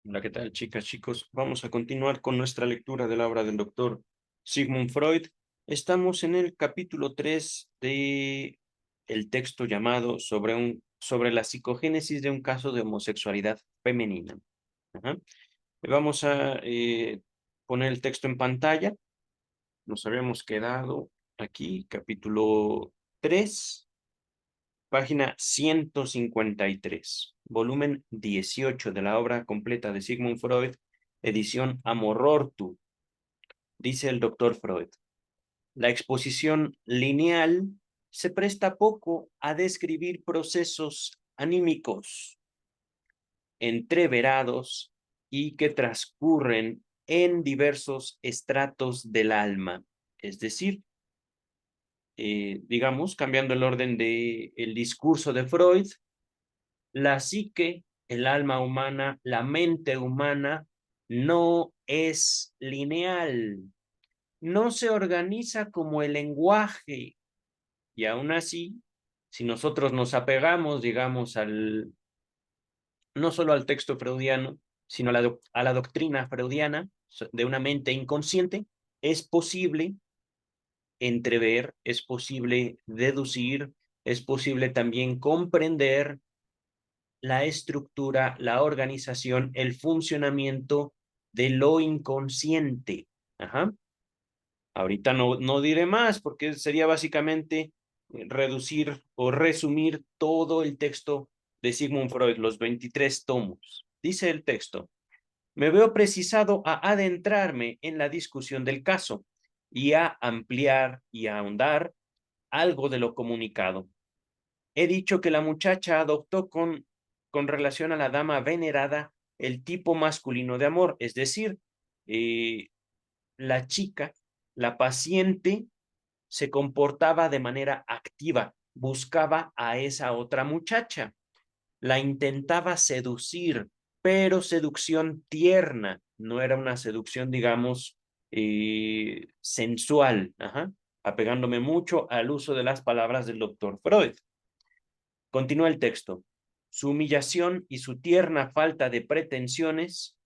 Hola, ¿qué tal, chicas, chicos? Vamos a continuar con nuestra lectura de la obra del doctor Sigmund Freud. Estamos en el capítulo 3 de el texto llamado sobre la psicogénesis de un caso de homosexualidad femenina. Ajá. Vamos a poner el texto en pantalla. Nos habíamos quedado aquí, capítulo 3, página 153, volumen 18 de la obra completa de Sigmund Freud, edición Amorortu. Dice el doctor Freud: la exposición lineal se presta poco a describir procesos anímicos entreverados y que transcurren en diversos estratos del alma. Es decir, digamos, cambiando el orden del discurso de Freud, la psique, el alma humana, la mente humana no es lineal, no se organiza como el lenguaje, y aún así, si nosotros nos apegamos, digamos, no solo al texto freudiano, sino a la doctrina freudiana de una mente inconsciente, es posible entrever, es posible deducir, es posible también comprender la estructura, la organización, el funcionamiento de lo inconsciente. Ajá. Ahorita no diré más porque sería básicamente reducir o resumir todo el texto de Sigmund Freud, los 23 tomos. Dice el texto: me veo precisado a adentrarme en la discusión del caso y a ampliar y a ahondar algo de lo comunicado. He dicho que la muchacha adoptó con relación a la dama venerada el tipo masculino de amor, es decir, eh, la chica, la paciente, se comportaba de manera activa, buscaba a esa otra muchacha, la intentaba seducir, pero seducción tierna, no era una seducción, digamos, sensual, ajá, apegándome mucho al uso de las palabras del doctor Freud. Continúa el texto. Su humillación y su tierna falta de pretensiones,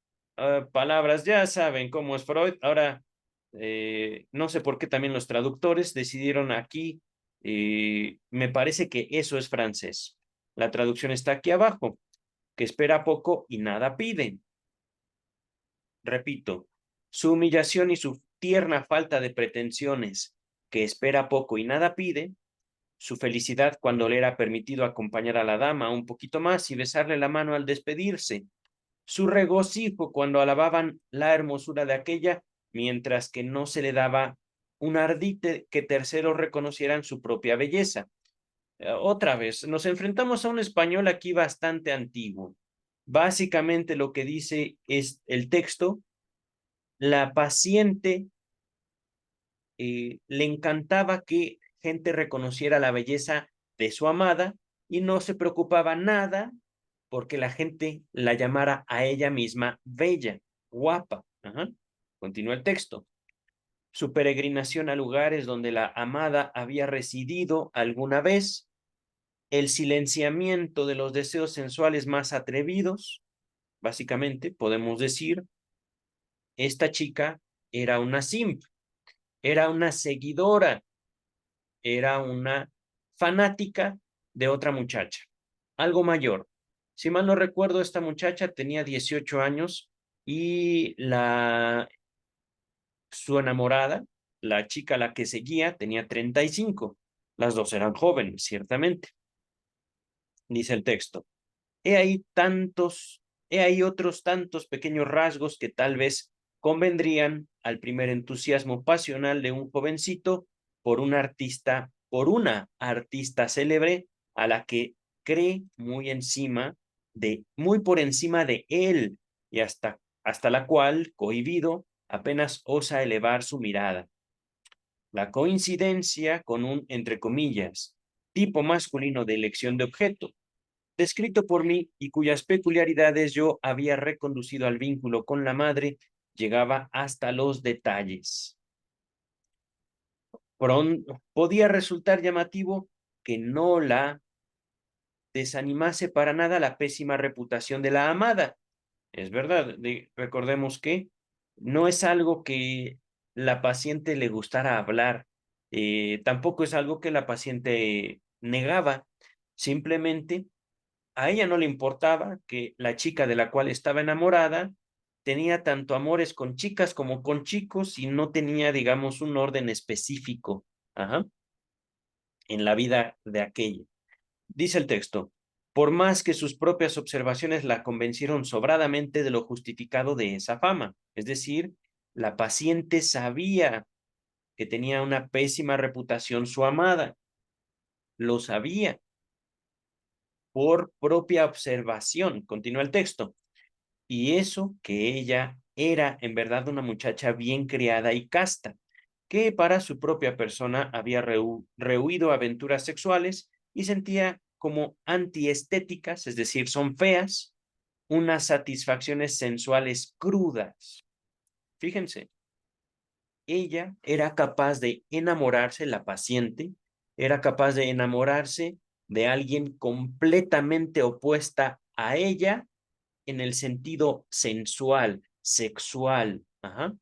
palabras, ya saben cómo es Freud. Ahora, no sé por qué también los traductores decidieron aquí, me parece que eso es francés. La traducción está aquí abajo, que espera poco y nada pide. Repito, su humillación y su tierna falta de pretensiones, que espera poco y nada pide, su felicidad cuando le era permitido acompañar a la dama un poquito más y besarle la mano al despedirse, su regocijo cuando alababan la hermosura de aquella, mientras que no se le daba un ardite que terceros reconocieran su propia belleza. Otra vez, nos enfrentamos a un español aquí bastante antiguo. Básicamente lo que dice es el texto: la paciente le encantaba que gente reconociera la belleza de su amada y no se preocupaba nada porque la gente la llamara a ella misma bella, guapa. Ajá. Continúa el texto. Su peregrinación a lugares donde la amada había residido alguna vez, el silenciamiento de los deseos sensuales más atrevidos, básicamente podemos decir, esta chica era una simp, era una seguidora, era una fanática de otra muchacha, algo mayor. Si mal no recuerdo, esta muchacha tenía 18 años y su enamorada, la chica a la que seguía, tenía 35. Las dos eran jóvenes, ciertamente. Dice el texto. He ahí otros tantos pequeños rasgos que tal vez convendrían al primer entusiasmo pasional de un jovencito por una artista célebre a la que cree muy por encima de él, y hasta la cual, cohibido, apenas osa elevar su mirada. La coincidencia con un, entre comillas, tipo masculino de elección de objeto, descrito por mí y cuyas peculiaridades yo había reconducido al vínculo con la madre, llegaba hasta los detalles. Podía resultar llamativo que no la desanimase para nada la pésima reputación de la amada, es verdad. Recordemos que no es algo que la paciente le gustara hablar, tampoco es algo que la paciente negaba, simplemente a ella no le importaba que la chica de la cual estaba enamorada tenía tanto amores con chicas como con chicos y no tenía, digamos, un orden específico, ajá, en la vida de aquella. Dice el texto, por más que sus propias observaciones la convencieron sobradamente de lo justificado de esa fama, es decir, la paciente sabía que tenía una pésima reputación su amada, lo sabía por propia observación, continúa el texto, y eso que ella era en verdad una muchacha bien criada y casta, que para su propia persona había rehuido aventuras sexuales y sentía como antiestéticas, es decir, son feas, unas satisfacciones sensuales crudas. Fíjense, ella era capaz de enamorarse, la paciente, era capaz de enamorarse de alguien completamente opuesta a ella en el sentido sensual, sexual. Ajá.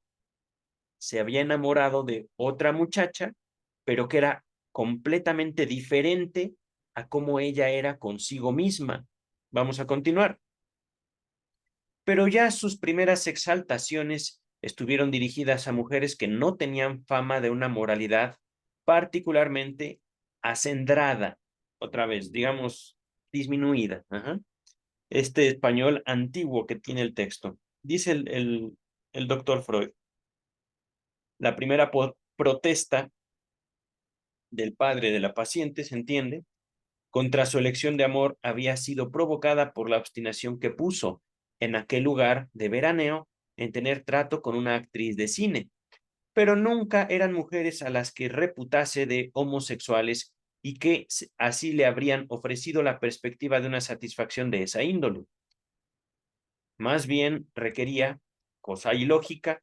Se había enamorado de otra muchacha, pero que era completamente diferente a cómo ella era consigo misma. Vamos a continuar. Pero ya sus primeras exaltaciones estuvieron dirigidas a mujeres que no tenían fama de una moralidad particularmente acendrada, otra vez, digamos, disminuida. Ajá. Este español antiguo que tiene el texto. Dice el doctor Freud, la primera protesta del padre de la paciente, se entiende, contra su elección de amor había sido provocada por la obstinación que puso en aquel lugar de veraneo en tener trato con una actriz de cine, pero nunca eran mujeres a las que reputase de homosexuales y que así le habrían ofrecido la perspectiva de una satisfacción de esa índole. Más bien requería, cosa ilógica,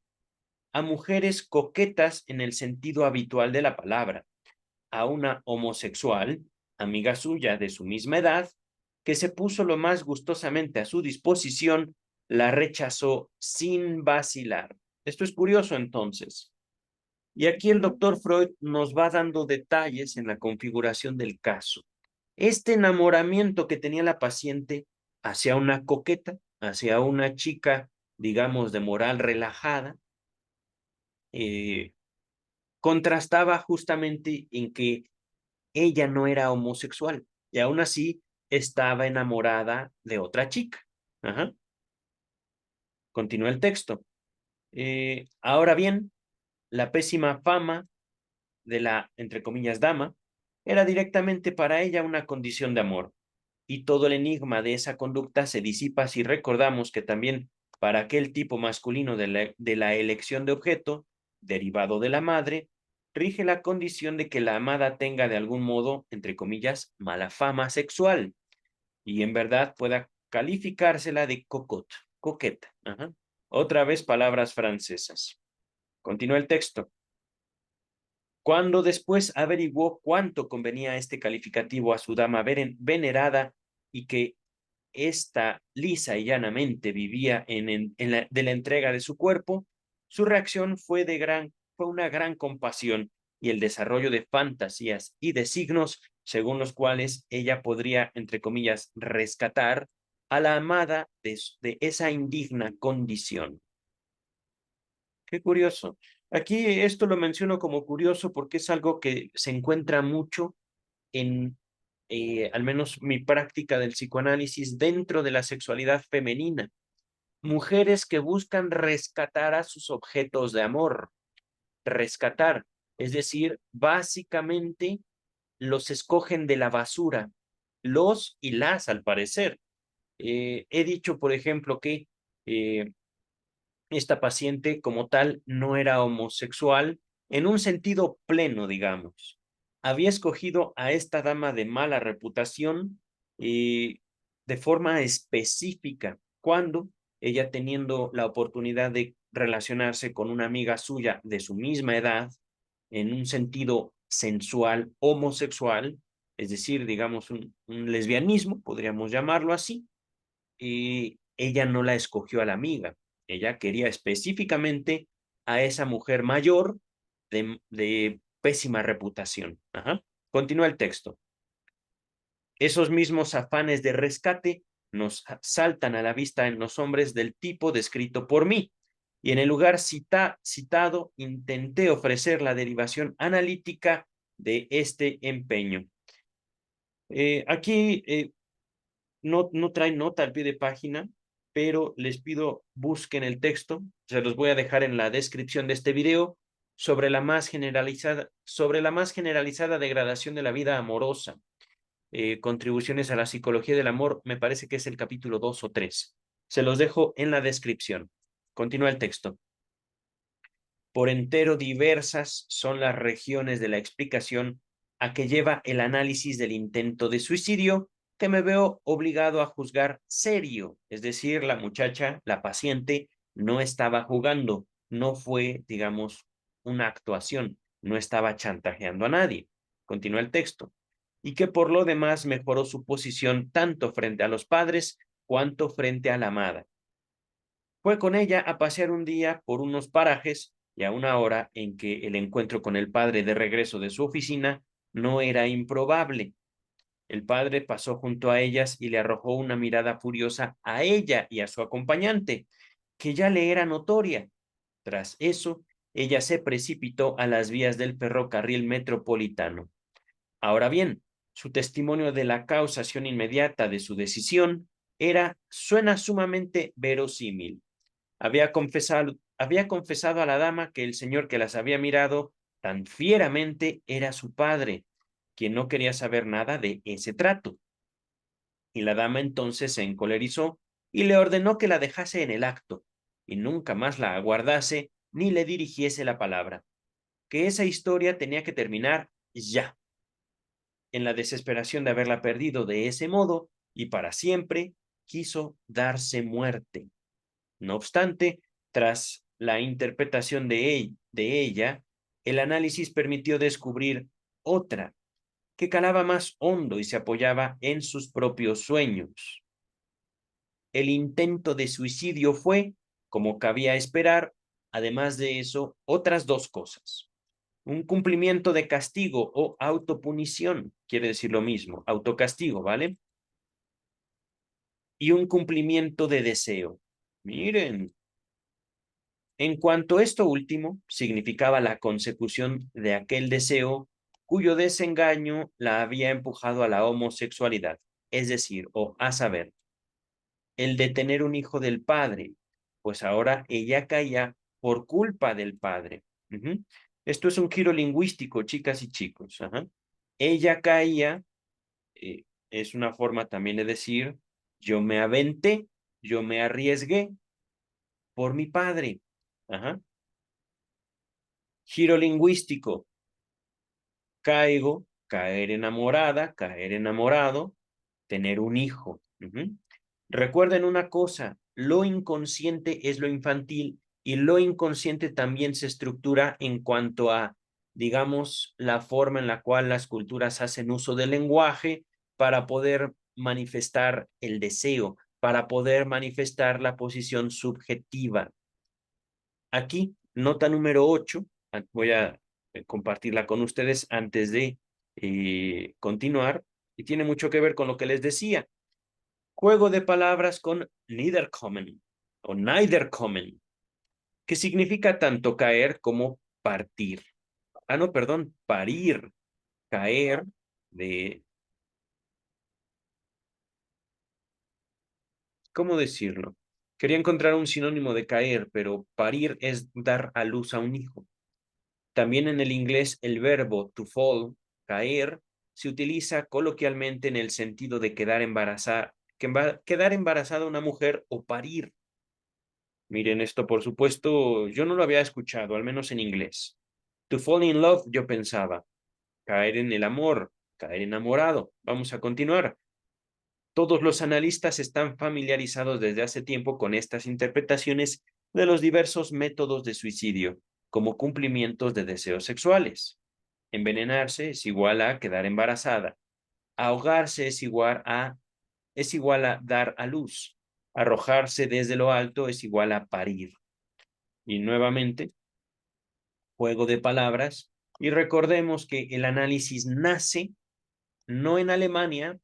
a mujeres coquetas en el sentido habitual de la palabra, a una homosexual, amiga suya de su misma edad, que se puso lo más gustosamente a su disposición, la rechazó sin vacilar. Esto es curioso entonces. Y aquí el doctor Freud nos va dando detalles en la configuración del caso. Este enamoramiento que tenía la paciente hacia una coqueta, hacia una chica, digamos, de moral relajada, eh, contrastaba justamente en que ella no era homosexual y aún así estaba enamorada de otra chica. Ajá. Continúa el texto. Ahora bien, la pésima fama de la, entre comillas, dama, era directamente para ella una condición de amor. Y todo el enigma de esa conducta se disipa si recordamos que también para aquel tipo masculino de la elección de objeto, derivado de la madre, rige la condición de que la amada tenga de algún modo, entre comillas, mala fama sexual, y en verdad pueda calificársela de coqueta. Ajá. Otra vez palabras francesas. Continúa el texto. Cuando después averiguó cuánto convenía este calificativo a su dama venerada y que ésta lisa y llanamente vivía de la entrega de su cuerpo, su reacción fue una gran compasión y el desarrollo de fantasías y de signos según los cuales ella podría, entre comillas, rescatar a la amada de esa indigna condición. Qué curioso. Aquí esto lo menciono como curioso porque es algo que se encuentra mucho en, al menos mi práctica del psicoanálisis, dentro de la sexualidad femenina. Mujeres que buscan rescatar a sus objetos de amor, rescatar, es decir, básicamente los escogen de la basura, los y las al parecer. He dicho, por ejemplo, que esta paciente como tal no era homosexual en un sentido pleno, digamos. Había escogido a esta dama de mala reputación de forma específica, cuando ella teniendo la oportunidad de relacionarse con una amiga suya de su misma edad, en un sentido sensual, homosexual, es decir, digamos un lesbianismo, podríamos llamarlo así, ella no la escogió a la amiga, ella quería específicamente a esa mujer mayor de pésima reputación. Ajá. Continúa el texto. Esos mismos afanes de rescate nos saltan a la vista en los hombres del tipo descrito por mí. Y en el lugar citado, intenté ofrecer la derivación analítica de este empeño. Aquí no trae nota al pie de página, pero les pido busquen el texto. Se los voy a dejar en la descripción de este video sobre la más generalizada degradación de la vida amorosa. Contribuciones a la psicología del amor, me parece que es el capítulo 2 o 3. Se los dejo en la descripción. Continúa el texto. Por entero diversas son las regiones de la explicación a que lleva el análisis del intento de suicidio que me veo obligado a juzgar serio. Es decir, la muchacha, la paciente, no estaba jugando, no fue, digamos, una actuación, no estaba chantajeando a nadie. Continúa el texto. Y que por lo demás mejoró su posición tanto frente a los padres cuanto frente a la amada. Fue con ella a pasear un día por unos parajes y a una hora en que el encuentro con el padre de regreso de su oficina no era improbable. El padre pasó junto a ellas y le arrojó una mirada furiosa a ella y a su acompañante, que ya le era notoria. Tras eso, ella se precipitó a las vías del ferrocarril metropolitano. Ahora bien, su testimonio de la causación inmediata de su decisión suena sumamente verosímil. Había confesado a la dama que el señor que las había mirado tan fieramente era su padre, quien no quería saber nada de ese trato. Y la dama entonces se encolerizó y le ordenó que la dejase en el acto, y nunca más la aguardase ni le dirigiese la palabra, que esa historia tenía que terminar ya. En la desesperación de haberla perdido de ese modo y para siempre, quiso darse muerte. No obstante, tras la interpretación de ella, el análisis permitió descubrir otra que calaba más hondo y se apoyaba en sus propios sueños. El intento de suicidio fue, como cabía esperar, además de eso, otras dos cosas. Un cumplimiento de castigo o autopunición, quiere decir lo mismo, autocastigo, ¿vale? Y un cumplimiento de deseo. Miren, en cuanto esto último significaba la consecución de aquel deseo cuyo desengaño la había empujado a la homosexualidad, es decir, o a saber, el de tener un hijo del padre, pues ahora ella caía por culpa del padre. Ujú. Esto es un giro lingüístico, chicas y chicos. Ajá. Ella caía, eh, es una forma también de decir, yo me aventé, yo me arriesgué por mi padre. Ajá. Giro lingüístico, caigo, caer enamorada, caer enamorado, tener un hijo. Ujú. Recuerden una cosa, lo inconsciente es lo infantil y lo inconsciente también se estructura en cuanto a, digamos, la forma en la cual las culturas hacen uso del lenguaje para poder manifestar el deseo, para poder manifestar la posición subjetiva. Aquí, nota número 8, voy a compartirla con ustedes antes de continuar, y tiene mucho que ver con lo que les decía. Juego de palabras con niederkommen o niederkommen, que significa tanto caer como partir. Ah, no, perdón, parir, caer de, ¿cómo decirlo? Quería encontrar un sinónimo de caer, pero parir es dar a luz a un hijo. También en el inglés el verbo to fall, caer, se utiliza coloquialmente en el sentido de quedar embarazada una mujer o parir. Miren, esto por supuesto, yo no lo había escuchado, al menos en inglés. To fall in love, yo pensaba, caer en el amor, caer enamorado. Vamos a continuar. Todos los analistas están familiarizados desde hace tiempo con estas interpretaciones de los diversos métodos de suicidio como cumplimientos de deseos sexuales. Envenenarse es igual a quedar embarazada. Ahogarse es igual a dar a luz. Arrojarse desde lo alto es igual a parir. Y nuevamente, juego de palabras. Y recordemos que el análisis nace no en Alemania,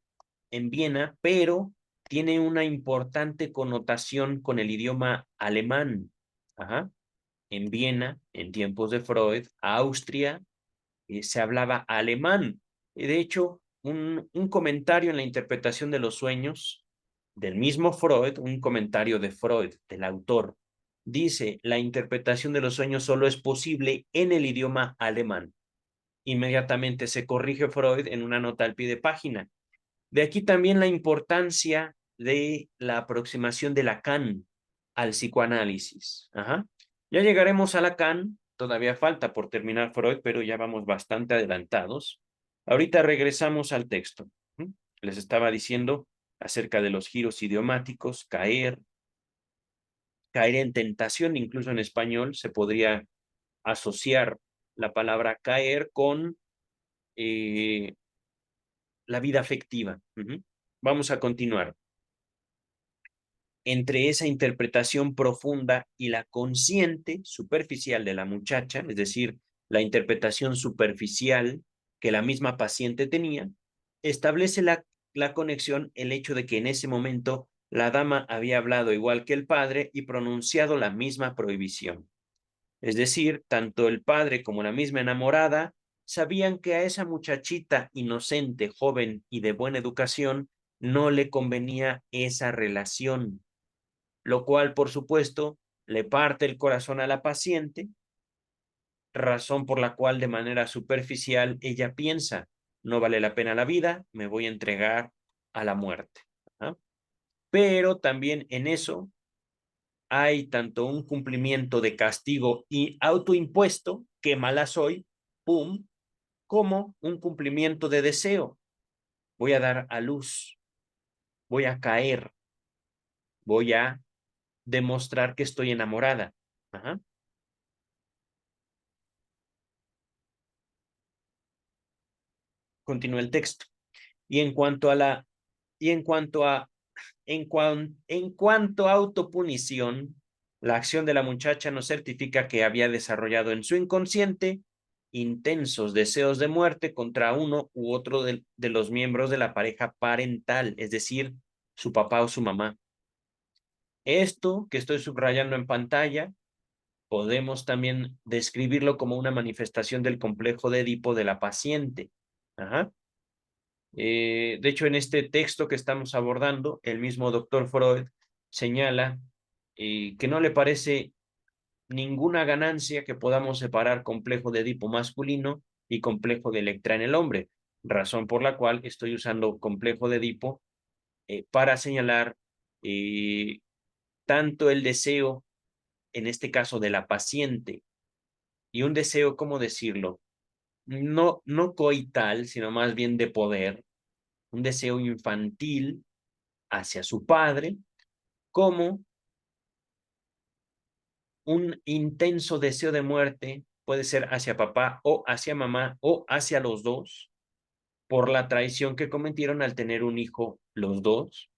en Viena, pero tiene una importante connotación con el idioma alemán. Ajá. En Viena, en tiempos de Freud, Austria, se hablaba alemán. De hecho, un comentario en la interpretación de los sueños del mismo Freud, un comentario de Freud, del autor, dice, la interpretación de los sueños solo es posible en el idioma alemán. Inmediatamente se corrige Freud en una nota al pie de página. De aquí también la importancia de la aproximación de Lacan al psicoanálisis. Ajá. Ya llegaremos a Lacan, todavía falta por terminar Freud, pero ya vamos bastante adelantados. Ahorita regresamos al texto. Les estaba diciendo acerca de los giros idiomáticos, caer, caer en tentación, incluso en español se podría asociar la palabra caer con eh, la vida afectiva. Vamos a continuar. Entre esa interpretación profunda y la consciente, superficial de la muchacha, es decir, la interpretación superficial que la misma paciente tenía, establece la conexión el hecho de que en ese momento la dama había hablado igual que el padre y pronunciado la misma prohibición. Es decir, tanto el padre como la misma enamorada sabían que a esa muchachita inocente, joven y de buena educación no le convenía esa relación, lo cual, por supuesto, le parte el corazón a la paciente, razón por la cual de manera superficial ella piensa, no vale la pena la vida, me voy a entregar a la muerte. ¿Ah? Pero también en eso hay tanto un cumplimiento de castigo y autoimpuesto, que mala soy, pum, como un cumplimiento de deseo. Voy a dar a luz, voy a caer, voy a demostrar que estoy enamorada. Ajá. Continúa el texto. Y en cuanto a la, y en cuanto a autopunición, la acción de la muchacha nos certifica que había desarrollado en su inconsciente intensos deseos de muerte contra uno u otro de los miembros de la pareja parental, es decir, su papá o su mamá. Esto que estoy subrayando en pantalla, podemos también describirlo como una manifestación del complejo de Edipo de la paciente. Ajá. De hecho, en este texto que estamos abordando, el mismo doctor Freud señala que no le parece ninguna ganancia que podamos separar complejo de Edipo masculino y complejo de Electra en el hombre, razón por la cual estoy usando complejo de Edipo para señalar eh, tanto el deseo, en este caso de la paciente, y un deseo, ¿cómo decirlo? No, no coital, sino más bien de poder, un deseo infantil hacia su padre, como un intenso deseo de muerte, puede ser hacia papá o hacia mamá o hacia los dos, por la traición que cometieron al tener un hijo los dos,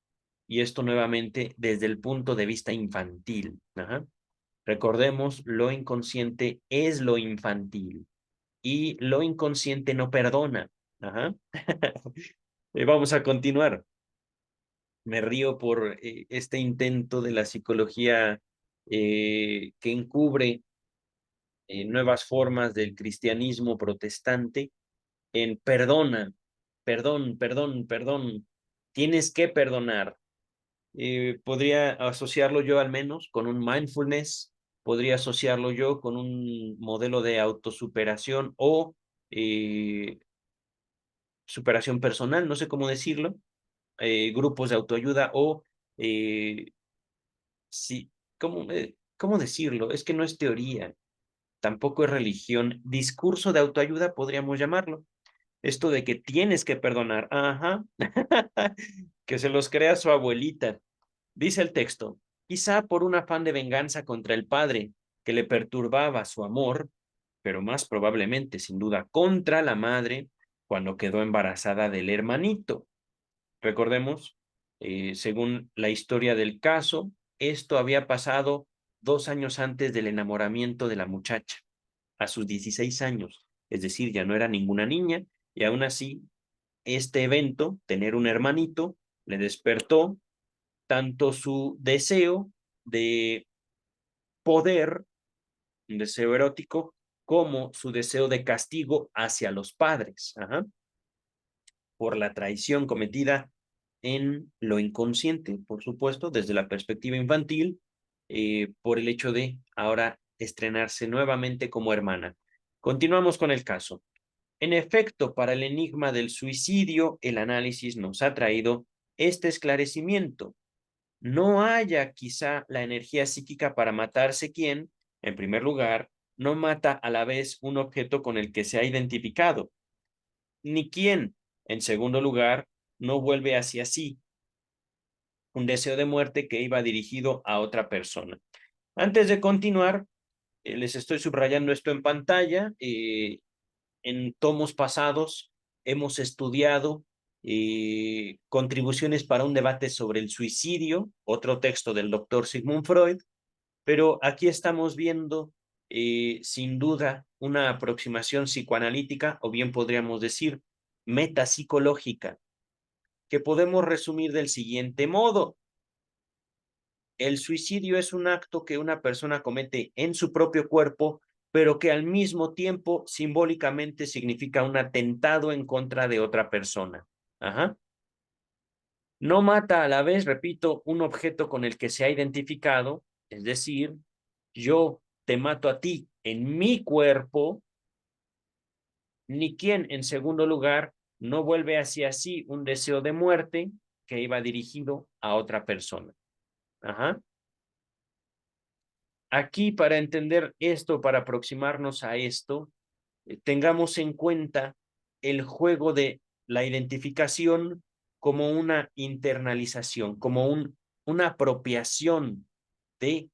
y esto nuevamente desde el punto de vista infantil. Ajá. Recordemos, lo inconsciente es lo infantil y lo inconsciente no perdona. Ajá. Vamos a continuar. Me río por este intento de la psicología que encubre nuevas formas del cristianismo protestante en perdona, perdón, tienes que perdonar. Podría asociarlo yo al menos con un mindfulness, podría asociarlo yo con un modelo de autosuperación o eh, superación personal, no sé cómo decirlo, grupos de autoayuda o sí, ¿cómo decirlo? Es que no es teoría, tampoco es religión, discurso de autoayuda podríamos llamarlo. Esto de que tienes que perdonar, ajá, que se los crea su abuelita. Dice el texto, quizá por un afán de venganza contra el padre que le perturbaba su amor, pero más probablemente, sin duda, contra la madre cuando quedó embarazada del hermanito. Recordemos, Según la historia del caso, esto había pasado 2 años antes del enamoramiento de la muchacha, a sus 16 años. Es decir, ya no era ninguna niña, y aún así, este evento, tener un hermanito, le despertó tanto su deseo de poder, un deseo erótico, como su deseo de castigo hacia los padres. Ajá, por la traición cometida en lo inconsciente, por supuesto, desde la perspectiva infantil, por el hecho de ahora estrenarse nuevamente como hermana. Continuamos con el caso. En efecto, para el enigma del suicidio, el análisis nos ha traído este esclarecimiento. No haya quizá la energía psíquica para matarse quien, en primer lugar, no mata a la vez un objeto con el que se ha identificado, ni quien, en segundo lugar, no vuelve hacia sí un deseo de muerte que iba dirigido a otra persona. Antes de continuar, les estoy subrayando esto en pantalla. En tomos pasados hemos estudiado contribuciones para un debate sobre el suicidio, otro texto del doctor Sigmund Freud, pero aquí estamos viendo sin duda una aproximación psicoanalítica, o bien podríamos decir metapsicológica, que podemos resumir del siguiente modo. El suicidio es un acto que una persona comete en su propio cuerpo, pero que al mismo tiempo simbólicamente significa un atentado en contra de otra persona. Ajá. No mata a la vez, repito, un objeto con el que se ha identificado, es decir, yo te mato a ti en mi cuerpo, ni quien, en segundo lugar, no vuelve hacia sí un deseo de muerte que iba dirigido a otra persona. Ajá. Aquí, para entender esto, para aproximarnos a esto, tengamos en cuenta el juego de la identificación como una internalización, como una apropiación de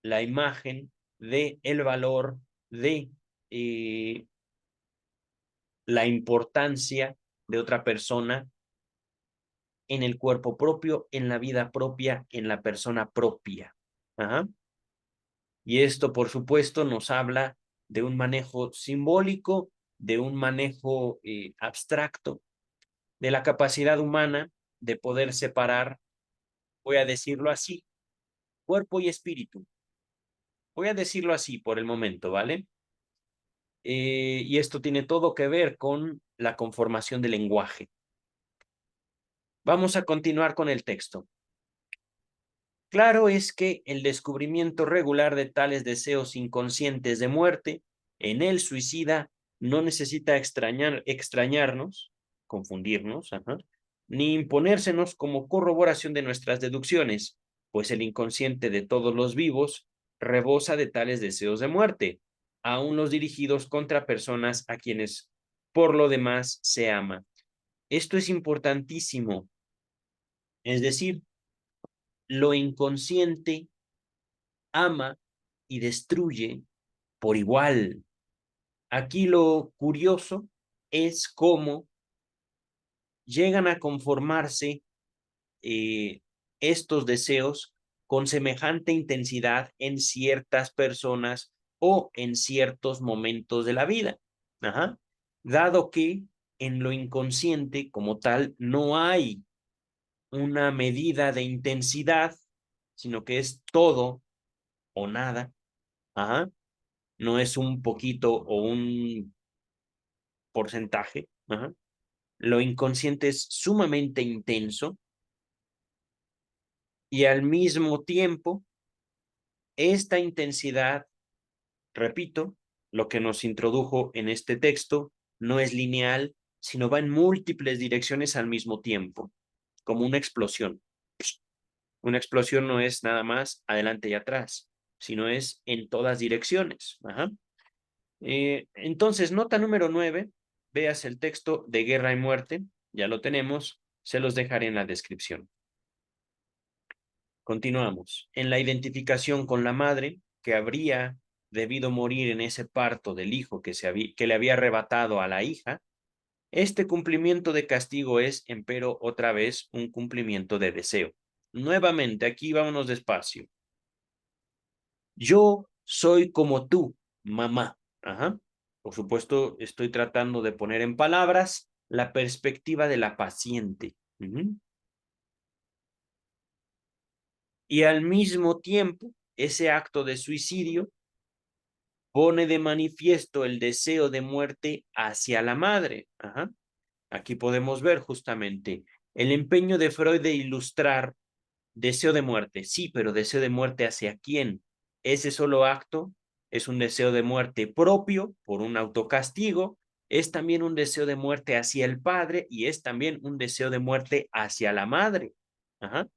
la imagen, de el valor, de la importancia de otra persona en el cuerpo propio, en la vida propia, en la persona propia. Ajá. Y esto, por supuesto, nos habla de un manejo simbólico, de un manejo abstracto, de la capacidad humana de poder separar, voy a decirlo así, cuerpo y espíritu. Voy a decirlo así por el momento, ¿vale? Y esto tiene todo que ver con la conformación del lenguaje. Vamos a continuar con el texto. Claro es que el descubrimiento regular de tales deseos inconscientes de muerte en el suicida no necesita extrañarnos, confundirnos, ajá, ni imponérsenos como corroboración de nuestras deducciones, pues el inconsciente de todos los vivos rebosa de tales deseos de muerte, aun los dirigidos contra personas a quienes por lo demás se ama. Esto es importantísimo, es decir, lo inconsciente ama y destruye por igual. Aquí lo curioso es cómo llegan a conformarse eh, estos deseos con semejante intensidad en ciertas personas o en ciertos momentos de la vida. Ajá. Dado que en lo inconsciente como tal no hay una medida de intensidad, sino que es todo o nada. Ajá. No es un poquito o un porcentaje. Ajá. Lo inconsciente es sumamente intenso y al mismo tiempo esta intensidad, repito, lo que nos introdujo en este texto, no es lineal, sino va en múltiples direcciones al mismo tiempo, como una explosión. Una explosión no es nada más adelante y atrás, sino es en todas direcciones. Ajá. Entonces, nota número 9, veas el texto de Guerra y Muerte, ya lo tenemos, se los dejaré en la descripción. Continuamos. En la identificación con la madre, que habría debido morir en ese parto del hijo que le había arrebatado a la hija, Este cumplimiento de castigo es, empero, otra vez un cumplimiento de deseo. Nuevamente, aquí vámonos despacio. Yo soy como tú, mamá. Ajá. Por supuesto, estoy tratando de poner en palabras la perspectiva de la paciente. Y al mismo tiempo, ese acto de suicidio pone de manifiesto el deseo de muerte hacia la madre. Ajá. Aquí podemos ver justamente el empeño de Freud de ilustrar deseo de muerte. Sí, pero deseo de muerte hacia quién. Ese solo acto es un deseo de muerte propio por un autocastigo, es también un deseo de muerte hacia el padre y es también un deseo de muerte hacia la madre. Ajá.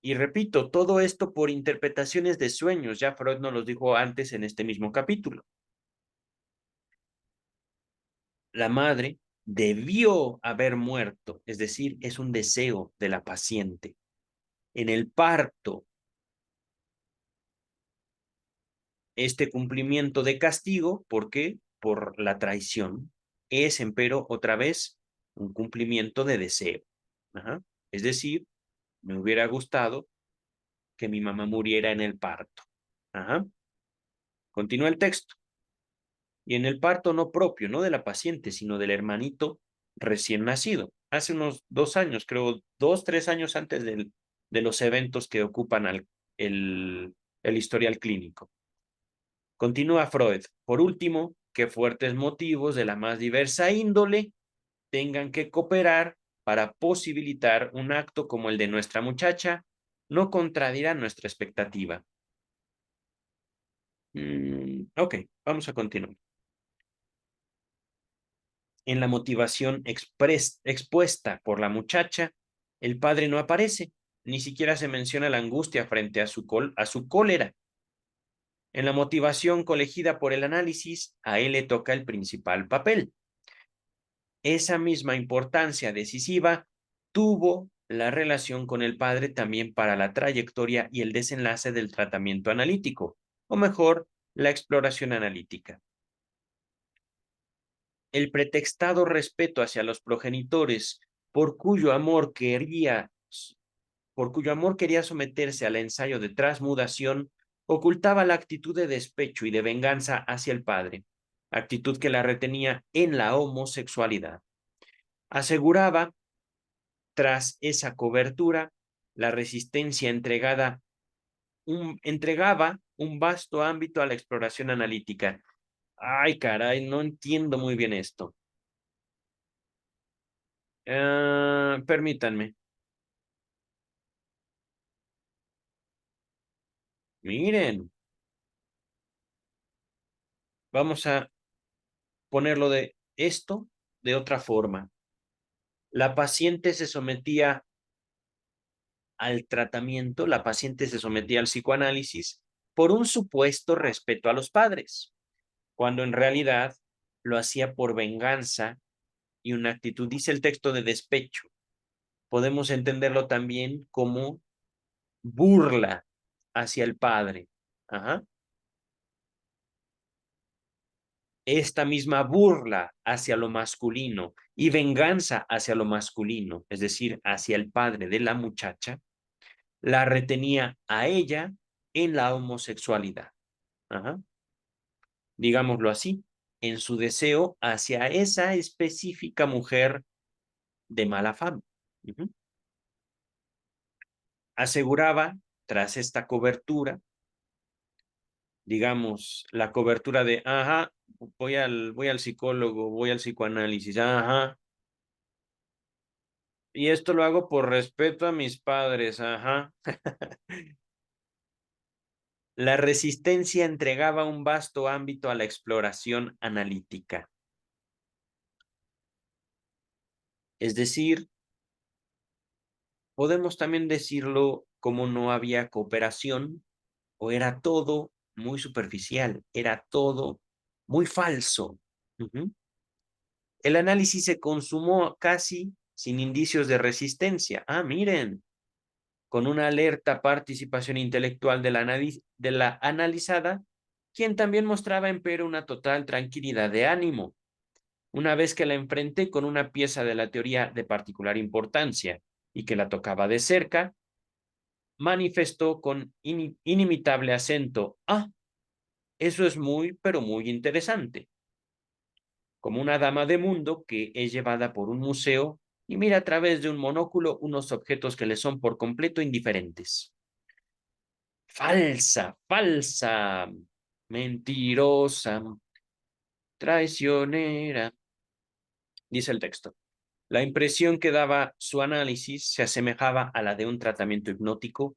Y repito, todo esto por interpretaciones de sueños, ya Freud nos los dijo antes en este mismo capítulo. La madre debió haber muerto, es decir, es un deseo de la paciente. En el parto, este cumplimiento de castigo, ¿por qué? Por la traición, es, empero, otra vez, un cumplimiento de deseo. Ajá. Es decir, me hubiera gustado que mi mamá muriera en el parto. Ajá. Continúa el texto. Y en el parto no propio, no de la paciente, sino del hermanito recién nacido. Hace unos 2 años, creo, 2, 3 años antes de los eventos que ocupan el historial clínico. Continúa Freud. Por último, que fuertes motivos de la más diversa índole tengan que cooperar para posibilitar un acto como el de nuestra muchacha, no contradirá nuestra expectativa. Ok, vamos a continuar. En la motivación expuesta por la muchacha, el padre no aparece, ni siquiera se menciona la angustia frente a su cólera. En la motivación colegida por el análisis, a él le toca el principal papel. Esa misma importancia decisiva tuvo la relación con el padre también para la trayectoria y el desenlace del tratamiento analítico, o mejor, la exploración analítica. El pretextado respeto hacia los progenitores por cuyo amor quería someterse al ensayo de transmudación, ocultaba la actitud de despecho y de venganza hacia el padre, actitud que la retenía en la homosexualidad. Aseguraba, tras esa cobertura, la resistencia entregaba un vasto ámbito a la exploración analítica. Ay, caray, no entiendo muy bien esto. Permítanme. Miren, vamos a ponerlo de esto de otra forma. La paciente se sometía al tratamiento, la paciente se sometía al psicoanálisis por un supuesto respeto a los padres, cuando en realidad lo hacía por venganza y una actitud, dice el texto, de despecho. Podemos entenderlo también como burla hacia el padre. Ajá. Esta misma burla hacia lo masculino y venganza hacia lo masculino, es decir, hacia el padre de la muchacha, la retenía a ella en la homosexualidad. Ajá. Digámoslo así, en su deseo hacia esa específica mujer de mala fama. Aseguraba, tras esta cobertura, digamos, la cobertura de, ajá, voy al psicólogo, voy al psicoanálisis, ajá, y esto lo hago por respeto a mis padres, ajá. La resistencia entregaba un vasto ámbito a la exploración analítica. Es decir, podemos también decirlo como no había cooperación o era todo muy superficial, era todo muy falso. El análisis se consumó casi sin indicios de resistencia. Miren, con una alerta participación intelectual de la analizada, quien también mostraba empero una total tranquilidad de ánimo. Una vez que la enfrenté con una pieza de la teoría de particular importancia y que la tocaba de cerca, manifestó con inimitable acento: ah, eso es muy, pero muy interesante. Como una dama de mundo que es llevada por un museo y mira a través de un monóculo unos objetos que le son por completo indiferentes. Falsa, falsa, mentirosa, traicionera, dice el texto. La impresión que daba su análisis se asemejaba a la de un tratamiento hipnótico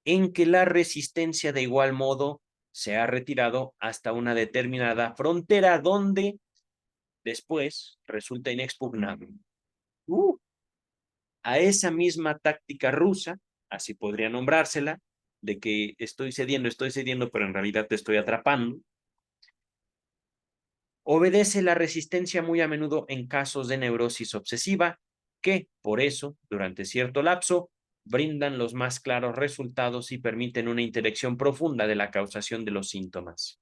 en que la resistencia de igual modo se ha retirado hasta una determinada frontera donde después resulta inexpugnable. A esa misma táctica rusa, así podría nombrársela, de que estoy cediendo, pero en realidad te estoy atrapando, obedece la resistencia muy a menudo en casos de neurosis obsesiva, que, por eso, durante cierto lapso, brindan los más claros resultados y permiten una intelección profunda de la causación de los síntomas.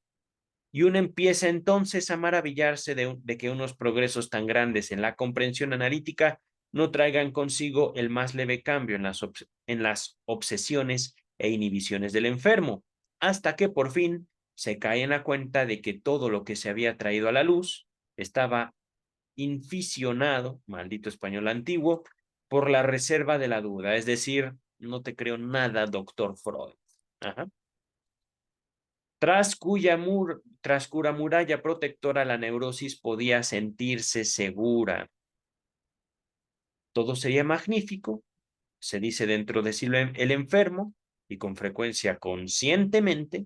Y uno empieza entonces a maravillarse de que unos progresos tan grandes en la comprensión analítica no traigan consigo el más leve cambio en las obsesiones e inhibiciones del enfermo, hasta que por fin se cae en la cuenta de que todo lo que se había traído a la luz estaba inficionado, maldito español antiguo, por la reserva de la duda. Es decir, no te creo nada, doctor Freud. Ajá. Tras cuya muralla protectora la neurosis podía sentirse segura. Todo sería magnífico, se dice dentro de sí el enfermo, y con frecuencia conscientemente,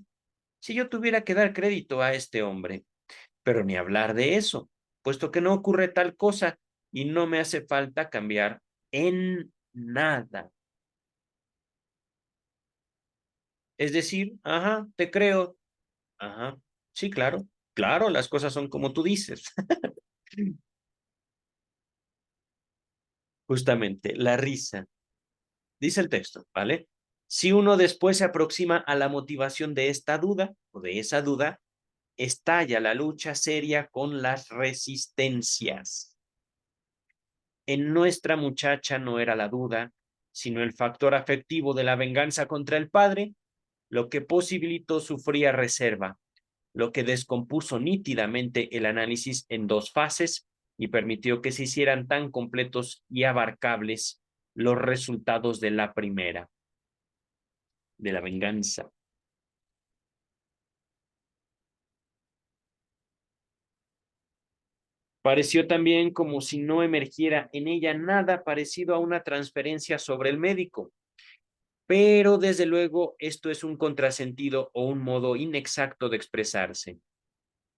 si yo tuviera que dar crédito a este hombre. Pero ni hablar de eso, puesto que no ocurre tal cosa y no me hace falta cambiar en nada. Es decir, ajá, te creo, ajá, sí, claro, claro, las cosas son como tú dices. Justamente, la risa. Dice el texto, ¿vale? Si uno después se aproxima a la motivación de esta duda o de esa duda, estalla la lucha seria con las resistencias. En nuestra muchacha no era la duda, sino el factor afectivo de la venganza contra el padre, lo que posibilitó su fría reserva, lo que descompuso nítidamente el análisis en dos fases y permitió que se hicieran tan completos y abarcables los resultados de la primera, de la venganza. Pareció también como si no emergiera en ella nada parecido a una transferencia sobre el médico, pero desde luego esto es un contrasentido o un modo inexacto de expresarse.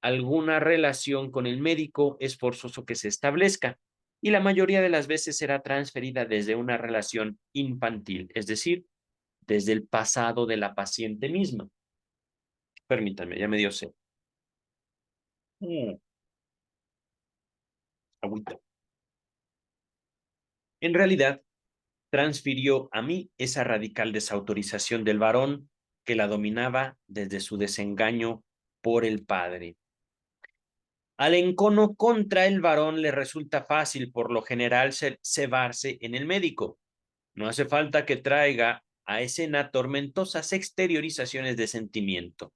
Alguna relación con el médico es forzoso que se establezca y la mayoría de las veces será transferida desde una relación infantil, es decir, desde el pasado de la paciente misma. Permítanme, ya me dio sed. Agüita. En realidad, transfirió a mí esa radical desautorización del varón que la dominaba desde su desengaño por el padre. Al encono contra el varón le resulta fácil por lo general cebarse en el médico. No hace falta que traiga a escena tormentosas exteriorizaciones de sentimiento.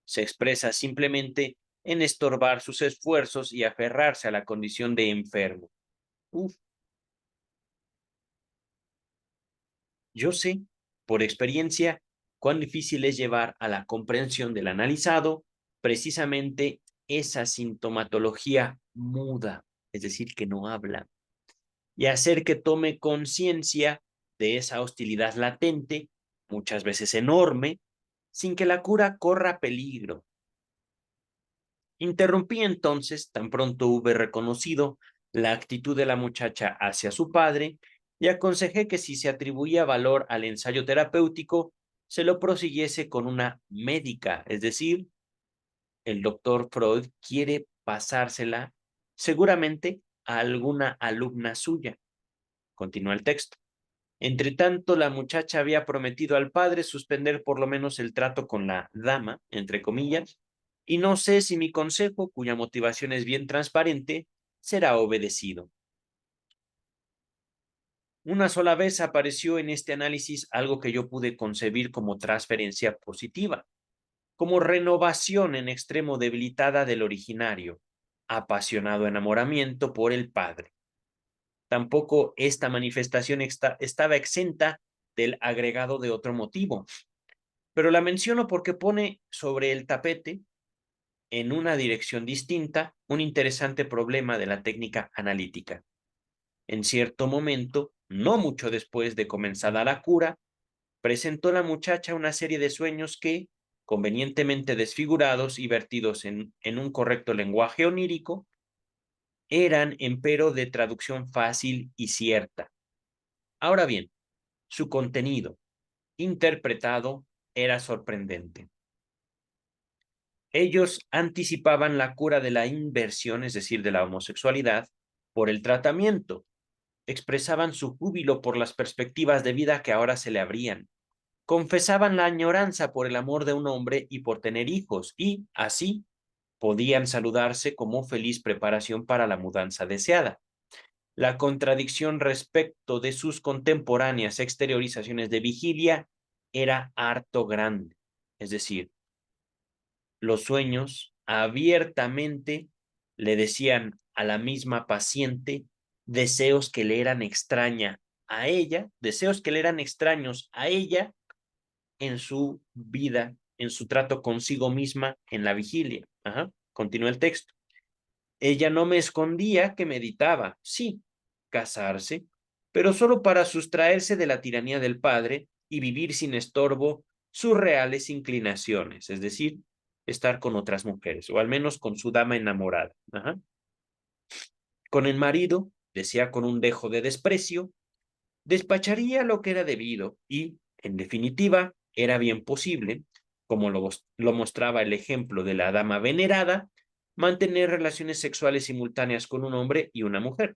Se expresa simplemente en estorbar sus esfuerzos y aferrarse a la condición de enfermo. Uf, yo sé, por experiencia, cuán difícil es llevar a la comprensión del analizado precisamente esa sintomatología muda, es decir, que no habla, y hacer que tome conciencia de esa hostilidad latente, muchas veces enorme, sin que la cura corra peligro. Interrumpí entonces, tan pronto hube reconocido la actitud de la muchacha hacia su padre, y aconsejé que si se atribuía valor al ensayo terapéutico, se lo prosiguiese con una médica, es decir, el doctor Freud quiere pasársela seguramente a alguna alumna suya. Continúa el texto. Entre tanto, la muchacha había prometido al padre suspender por lo menos el trato con la dama, entre comillas, y no sé si mi consejo, cuya motivación es bien transparente, será obedecido. Una sola vez apareció en este análisis algo que yo pude concebir como transferencia positiva, como renovación en extremo debilitada del originario, apasionado enamoramiento por el padre. Tampoco esta manifestación estaba exenta del agregado de otro motivo, pero la menciono porque pone sobre el tapete, en una dirección distinta, un interesante problema de la técnica analítica. En cierto momento, no mucho después de comenzada la cura, presentó la muchacha una serie de sueños que, convenientemente desfigurados y vertidos en un correcto lenguaje onírico, eran empero de traducción fácil y cierta. Ahora bien, su contenido, interpretado, era sorprendente. Ellos anticipaban la cura de la inversión, es decir, de la homosexualidad, por el tratamiento. Expresaban su júbilo por las perspectivas de vida que ahora se le abrían. Confesaban la añoranza por el amor de un hombre y por tener hijos, y, así, podían saludarse como feliz preparación para la mudanza deseada. La contradicción respecto de sus contemporáneas exteriorizaciones de vigilia era harto grande. Es decir, los sueños abiertamente le decían a la misma paciente deseos que le eran extraña a ella, deseos que le eran extraños a ella en su vida, en su trato consigo misma en la vigilia. Ajá. Continúa el texto. Ella no me escondía que meditaba, sí, casarse, pero solo para sustraerse de la tiranía del padre y vivir sin estorbo sus reales inclinaciones, es decir, estar con otras mujeres, o al menos con su dama enamorada. Ajá. Con el marido, decía con un dejo de desprecio, despacharía lo que era debido y, en definitiva, era bien posible, como lo mostraba el ejemplo de la dama venerada, mantener relaciones sexuales simultáneas con un hombre y una mujer.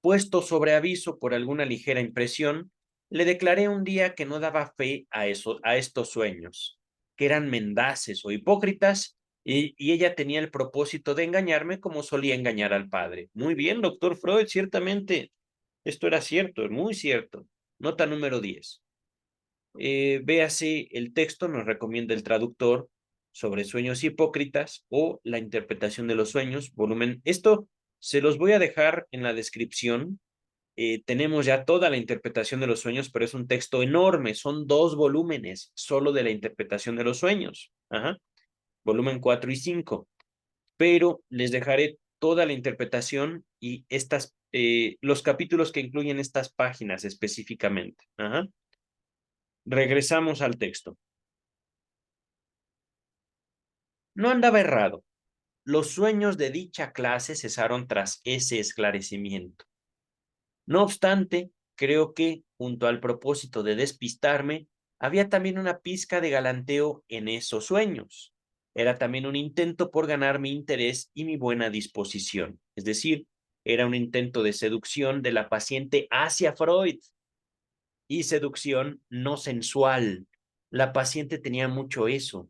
Puesto sobre aviso por alguna ligera impresión, le declaré un día que no daba fe a estos sueños, que eran mendaces o hipócritas, y ella tenía el propósito de engañarme como solía engañar al padre. Muy bien, doctor Freud, ciertamente esto era cierto, muy cierto. Nota número 10. Véase el texto, nos recomienda el traductor sobre sueños hipócritas o la interpretación de los sueños, volumen. Esto se los voy a dejar en la descripción. Tenemos ya toda la interpretación de los sueños, pero es un texto enorme, son 2 volúmenes solo de la interpretación de los sueños. Ajá. Volumen 4 y 5. Pero les dejaré toda la interpretación y los capítulos que incluyen estas páginas específicamente. Ajá. Regresamos al texto. No andaba errado. Los sueños de dicha clase cesaron tras ese esclarecimiento. No obstante, creo que, junto al propósito de despistarme, había también una pizca de galanteo en esos sueños. Era también un intento por ganar mi interés y mi buena disposición. Es decir, era un intento de seducción de la paciente hacia Freud y seducción no sensual. La paciente tenía mucho eso.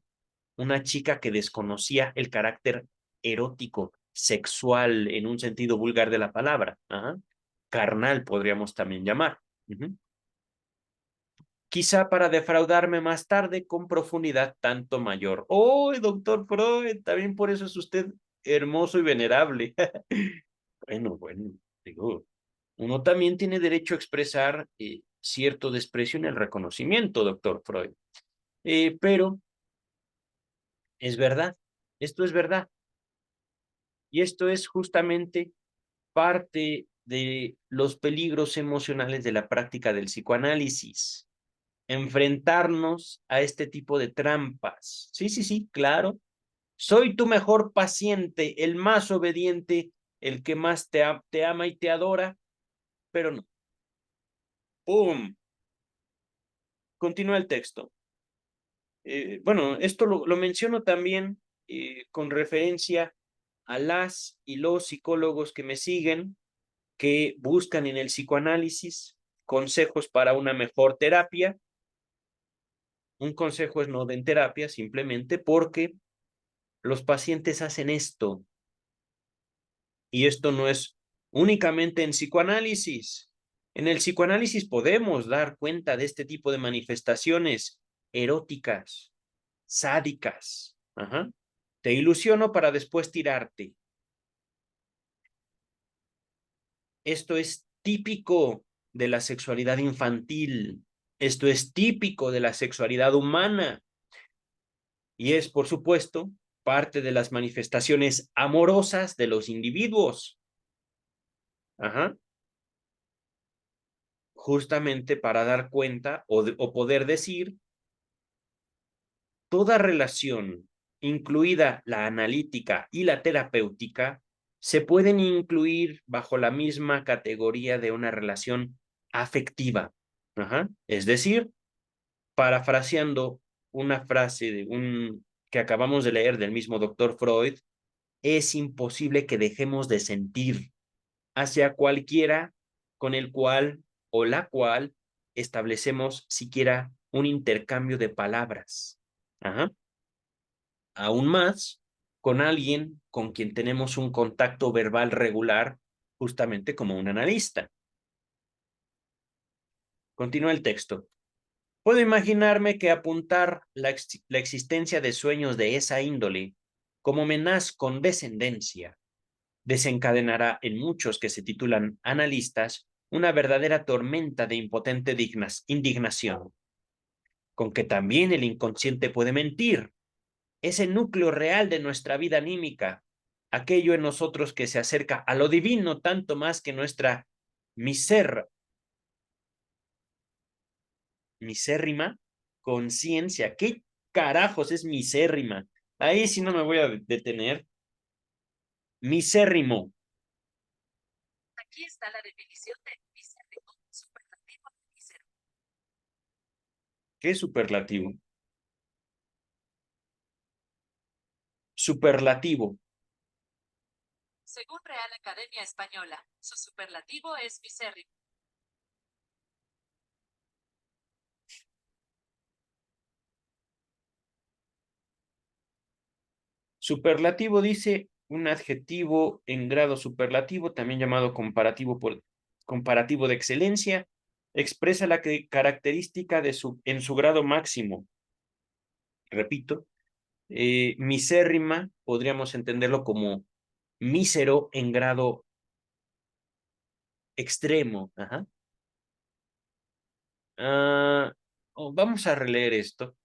Una chica que desconocía el carácter erótico, sexual en un sentido vulgar de la palabra. Ajá. Carnal podríamos también llamar. Uh-huh. Quizá para defraudarme más tarde con profundidad tanto mayor. ¡Oh, doctor Freud! También por eso es usted hermoso y venerable. Bueno, digo, uno también tiene derecho a expresar cierto desprecio en el reconocimiento, doctor Freud. Pero es verdad, esto es verdad. Y esto es justamente parte de los peligros emocionales de la práctica del psicoanálisis. Enfrentarnos a este tipo de trampas. Sí, sí, sí, claro. Soy tu mejor paciente, el más obediente, el que más te ama y te adora, pero no. ¡Pum! Continúa el texto. Bueno, esto lo menciono también con referencia a las y los psicólogos que me siguen, que buscan en el psicoanálisis consejos para una mejor terapia. Un consejo es no den terapia simplemente porque los pacientes hacen esto. Y esto no es únicamente en psicoanálisis. En el psicoanálisis podemos dar cuenta de este tipo de manifestaciones eróticas, sádicas. Ajá. Te ilusiono para después tirarte. Esto es típico de la sexualidad infantil. Esto es típico de la sexualidad humana. Y es, por supuesto, parte de las manifestaciones amorosas de los individuos. Ajá. Justamente para dar cuenta o poder decir, toda relación, incluida la analítica y la terapéutica, se pueden incluir bajo la misma categoría de una relación afectiva. Ajá. Es decir, parafraseando una frase que acabamos de leer del mismo doctor Freud, es imposible que dejemos de sentir hacia cualquiera con el cual o la cual establecemos siquiera un intercambio de palabras. Ajá. Aún más con alguien con quien tenemos un contacto verbal regular, justamente como un analista. Continúa el texto. Puedo imaginarme que apuntar la existencia de sueños de esa índole como menaz con descendencia desencadenará en muchos que se titulan analistas una verdadera tormenta de impotente indignación, con que también el inconsciente puede mentir, ese núcleo real de nuestra vida anímica, aquello en nosotros que se acerca a lo divino tanto más que nuestra miser, misérrima conciencia. ¿Qué carajos es misérrima? Ahí sí no me voy a detener. Misérrimo. Aquí está la definición de misérrimo, superlativo de mísero. ¿Qué es superlativo? Superlativo. Según Real Academia Española, su superlativo es misérrimo. Superlativo dice un adjetivo en grado superlativo, también llamado comparativo de excelencia, expresa la característica en su grado máximo. Repito, misérrima podríamos entenderlo como mísero en grado extremo. Ajá. Vamos a releer esto.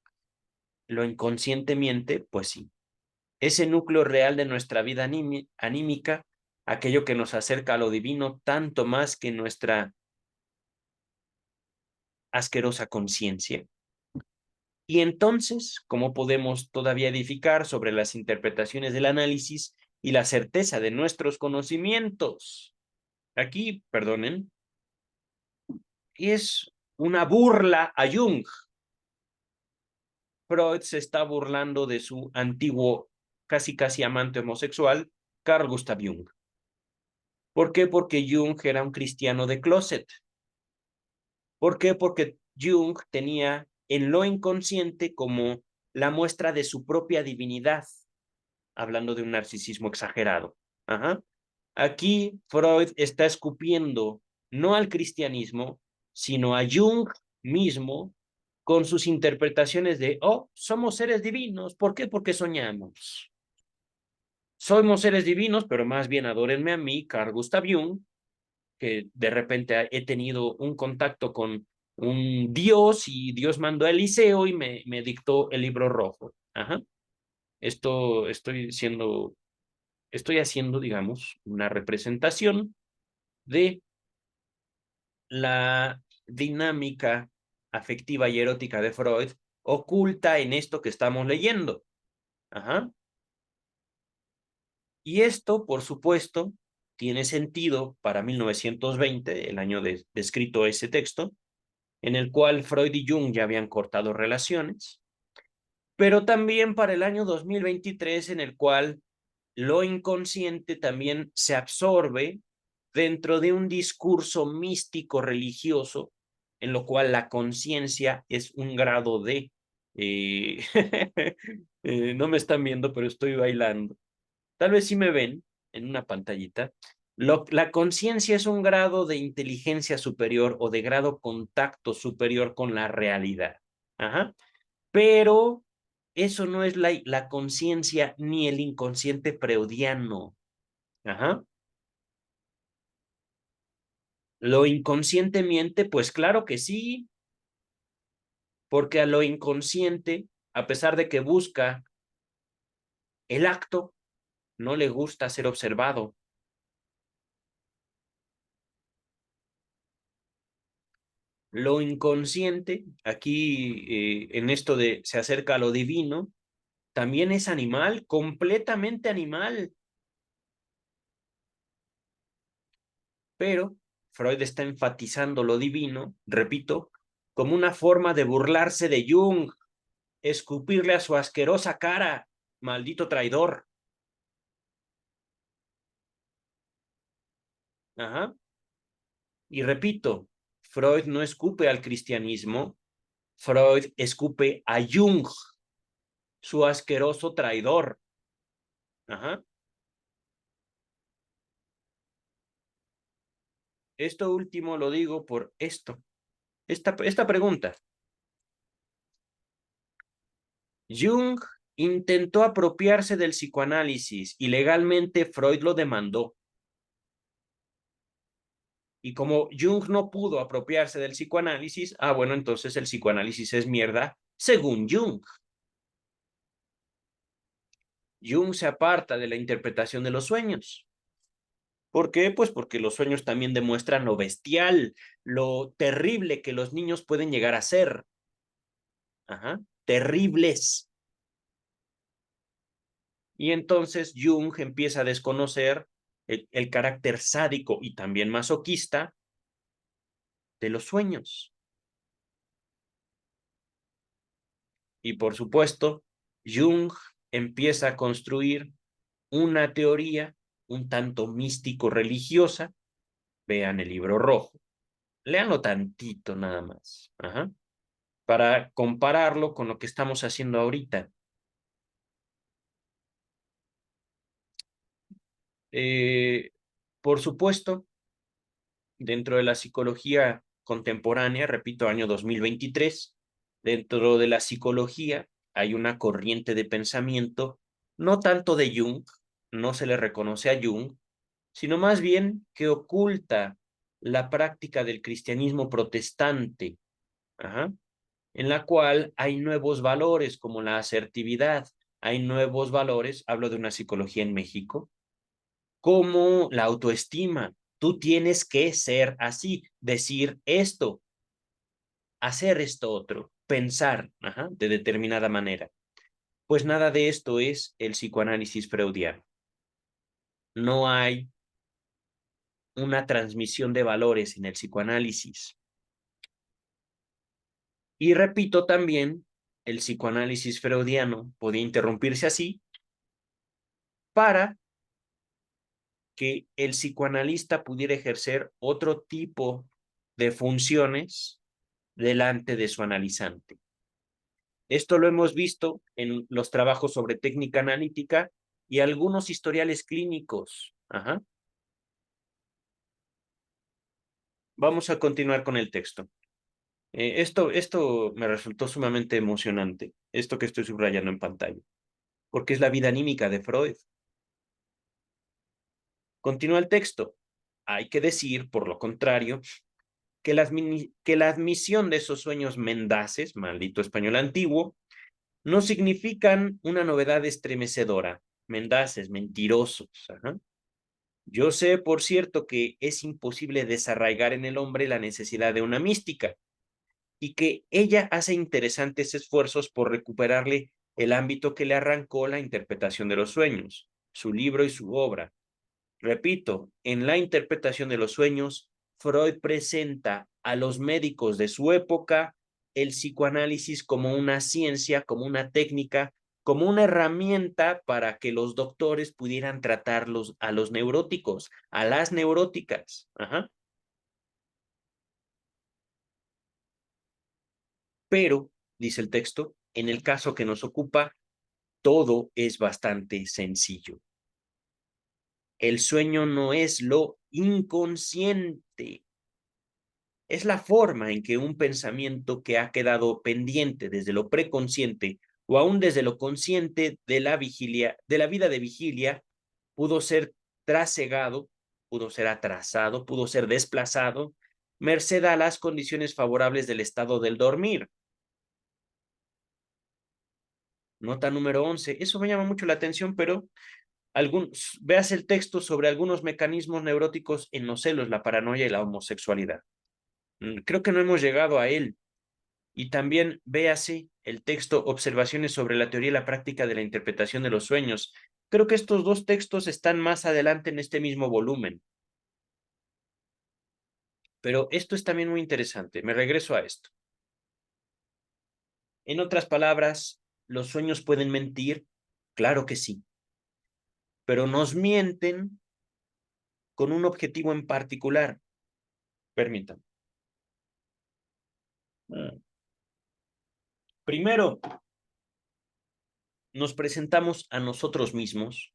Lo inconscientemente, pues sí. Ese núcleo real de nuestra vida anímica, aquello que nos acerca a lo divino tanto más que nuestra asquerosa conciencia. Y entonces, ¿cómo podemos todavía edificar sobre las interpretaciones del análisis y la certeza de nuestros conocimientos? Aquí, perdonen, es una burla a Jung. Freud se está burlando de su antiguo, casi amante homosexual, Carl Gustav Jung. ¿Por qué? Porque Jung era un cristiano de closet. ¿Por qué? Porque Jung tenía en lo inconsciente como la muestra de su propia divinidad, hablando de un narcisismo exagerado. Ajá. Aquí Freud está escupiendo no al cristianismo, sino a Jung mismo con sus interpretaciones de, oh, somos seres divinos. ¿Por qué? Porque soñamos. Somos seres divinos, pero más bien adórenme a mí, Carl Gustav Jung, que de repente he tenido un contacto con un Dios y Dios mandó a Eliseo y me dictó el libro rojo. Ajá. Esto estoy haciendo, digamos, una representación de la dinámica afectiva y erótica de Freud oculta en esto que estamos leyendo. Ajá. Y esto, por supuesto, tiene sentido para 1920, el año de escrito ese texto, en el cual Freud y Jung ya habían cortado relaciones, pero también para el año 2023, en el cual lo inconsciente también se absorbe dentro de un discurso místico religioso, en lo cual la conciencia es un grado de... no me están viendo, pero estoy bailando. Tal vez sí me ven, en una pantallita. La conciencia es un grado de inteligencia superior o de grado contacto superior con la realidad. Ajá. Pero eso no es la conciencia ni el inconsciente freudiano. Ajá. Lo inconscientemente, pues claro que sí, porque a lo inconsciente, a pesar de que busca el acto, no le gusta ser observado. Lo inconsciente, aquí en esto de se acerca a lo divino, también es animal, completamente animal. Pero Freud está enfatizando lo divino, repito, como una forma de burlarse de Jung, escupirle a su asquerosa cara, maldito traidor. Ajá. Y repito, Freud no escupe al cristianismo, Freud escupe a Jung, su asqueroso traidor. Ajá. Esto último lo digo por esta pregunta. Jung intentó apropiarse del psicoanálisis y legalmente Freud lo demandó. Y como Jung no pudo apropiarse del psicoanálisis, bueno, entonces el psicoanálisis es mierda, según Jung. Jung se aparta de la interpretación de los sueños. ¿Por qué? Pues porque los sueños también demuestran lo bestial, lo terrible que los niños pueden llegar a ser. Ajá, terribles. Y entonces Jung empieza a desconocer el carácter sádico y también masoquista de los sueños. Y por supuesto, Jung empieza a construir una teoría un tanto místico-religiosa. Vean el libro rojo. Léanlo tantito nada más. Ajá. Para compararlo con lo que estamos haciendo ahorita. Eh, por supuesto, dentro de la psicología contemporánea, repito, año 2023, dentro de la psicología hay una corriente de pensamiento, no tanto de Jung, no se le reconoce a Jung, sino más bien que oculta la práctica del cristianismo protestante, ajá, en la cual hay nuevos valores como la asertividad, hay nuevos valores, hablo de una psicología en México, como la autoestima. Tú tienes que ser así, decir esto, hacer esto otro, pensar, ajá, de determinada manera. Pues nada de esto es el psicoanálisis freudiano. No hay una transmisión de valores en el psicoanálisis. Y repito también, el psicoanálisis freudiano podía interrumpirse así para que el psicoanalista pudiera ejercer otro tipo de funciones delante de su analizante. Esto lo hemos visto en los trabajos sobre técnica analítica y algunos historiales clínicos. Ajá. Vamos a continuar con el texto. Esto me resultó sumamente emocionante, esto que estoy subrayando en pantalla, porque es la vida anímica de Freud. Continúa el texto. Hay que decir, por lo contrario, que la admisión de esos sueños mendaces, maldito español antiguo, no significan una novedad estremecedora. Mendaces, mentirosos. Ajá. Yo sé, por cierto, que es imposible desarraigar en el hombre la necesidad de una mística y que ella hace interesantes esfuerzos por recuperarle el ámbito que le arrancó la interpretación de los sueños, su libro y su obra. Repito, en la interpretación de los sueños, Freud presenta a los médicos de su época el psicoanálisis como una ciencia, como una técnica, como una herramienta para que los doctores pudieran tratar a los neuróticos, a las neuróticas. Ajá. Pero, dice el texto, en el caso que nos ocupa, todo es bastante sencillo. El sueño no es lo inconsciente. Es la forma en que un pensamiento que ha quedado pendiente desde lo preconsciente o aún desde lo consciente de la vigilia, de la vida de vigilia, pudo ser trasegado, pudo ser atrasado, pudo ser desplazado, merced a las condiciones favorables del estado del dormir. Nota número 11. Eso me llama mucho la atención, pero veas el texto sobre algunos mecanismos neuróticos en los celos, la paranoia y la homosexualidad. Creo que no hemos llegado a él. Y también véase el texto Observaciones sobre la teoría y la práctica de la interpretación de los sueños. Creo que estos dos textos están más adelante en este mismo volumen. Pero esto es también muy interesante. Me regreso a esto. En otras palabras, ¿los sueños pueden mentir? Claro que sí. Pero nos mienten con un objetivo en particular. Permítanme. Primero, nos presentamos a nosotros mismos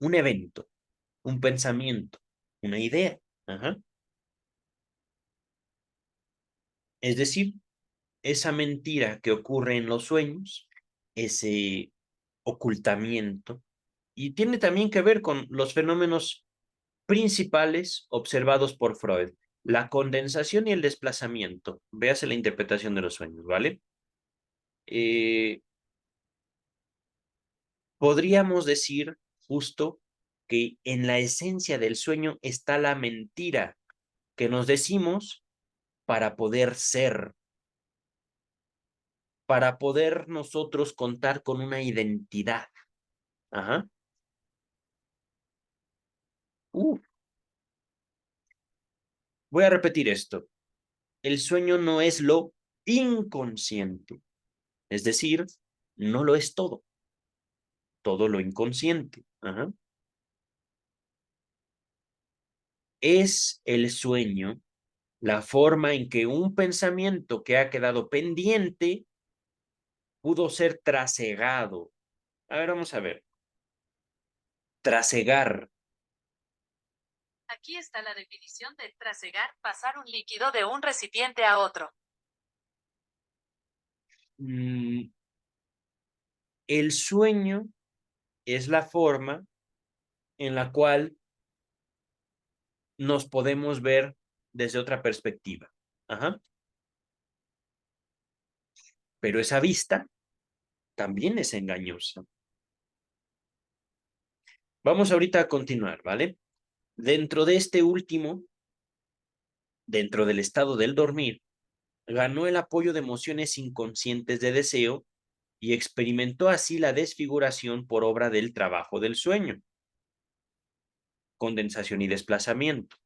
un evento, un pensamiento, una idea. Ajá. Es decir, esa mentira que ocurre en los sueños, ese ocultamiento, y tiene también que ver con los fenómenos principales observados por Freud, la condensación y el desplazamiento. Véase la interpretación de los sueños, ¿vale? Eh, Podríamos decir justo que en la esencia del sueño está la mentira que nos decimos para poder ser, para poder nosotros contar con una identidad. Ajá. Uh, Voy a repetir esto. El sueño no es lo inconsciente, es decir, no lo es todo, todo lo inconsciente. Ajá. Es el sueño la forma en que un pensamiento que ha quedado pendiente pudo ser trasegado. A ver, vamos a ver. Trasegar. Aquí está la definición de trasegar, pasar un líquido de un recipiente a otro. Mm, el sueño es la forma en la cual nos podemos ver desde otra perspectiva. Ajá. Pero esa vista también es engañosa. Vamos ahorita a continuar, ¿vale? Dentro de este último, dentro del estado del dormir, ganó el apoyo de emociones inconscientes de deseo y experimentó así la desfiguración por obra del trabajo del sueño, condensación y desplazamiento.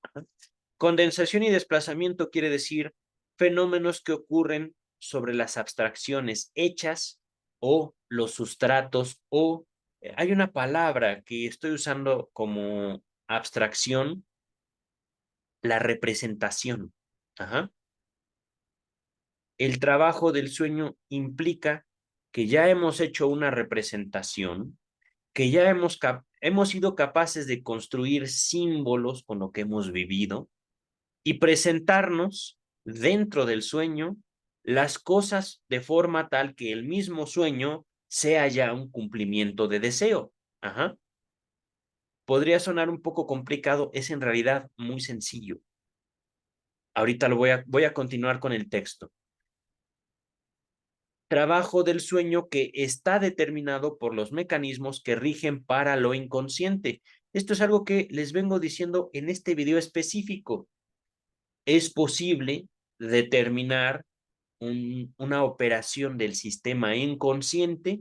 Condensación y desplazamiento quiere decir fenómenos que ocurren sobre las abstracciones hechas o los sustratos o hay una palabra que estoy usando como abstracción, la representación. Ajá. El trabajo del sueño implica que ya hemos hecho una representación, que ya hemos sido capaces de construir símbolos con lo que hemos vivido y presentarnos dentro del sueño las cosas de forma tal que el mismo sueño sea ya un cumplimiento de deseo. Ajá. Podría sonar un poco complicado, es en realidad muy sencillo. Ahorita voy a continuar con el texto. Trabajo del sueño que está determinado por los mecanismos que rigen para lo inconsciente. Esto es algo que les vengo diciendo en este video específico. Es posible determinar una operación del sistema inconsciente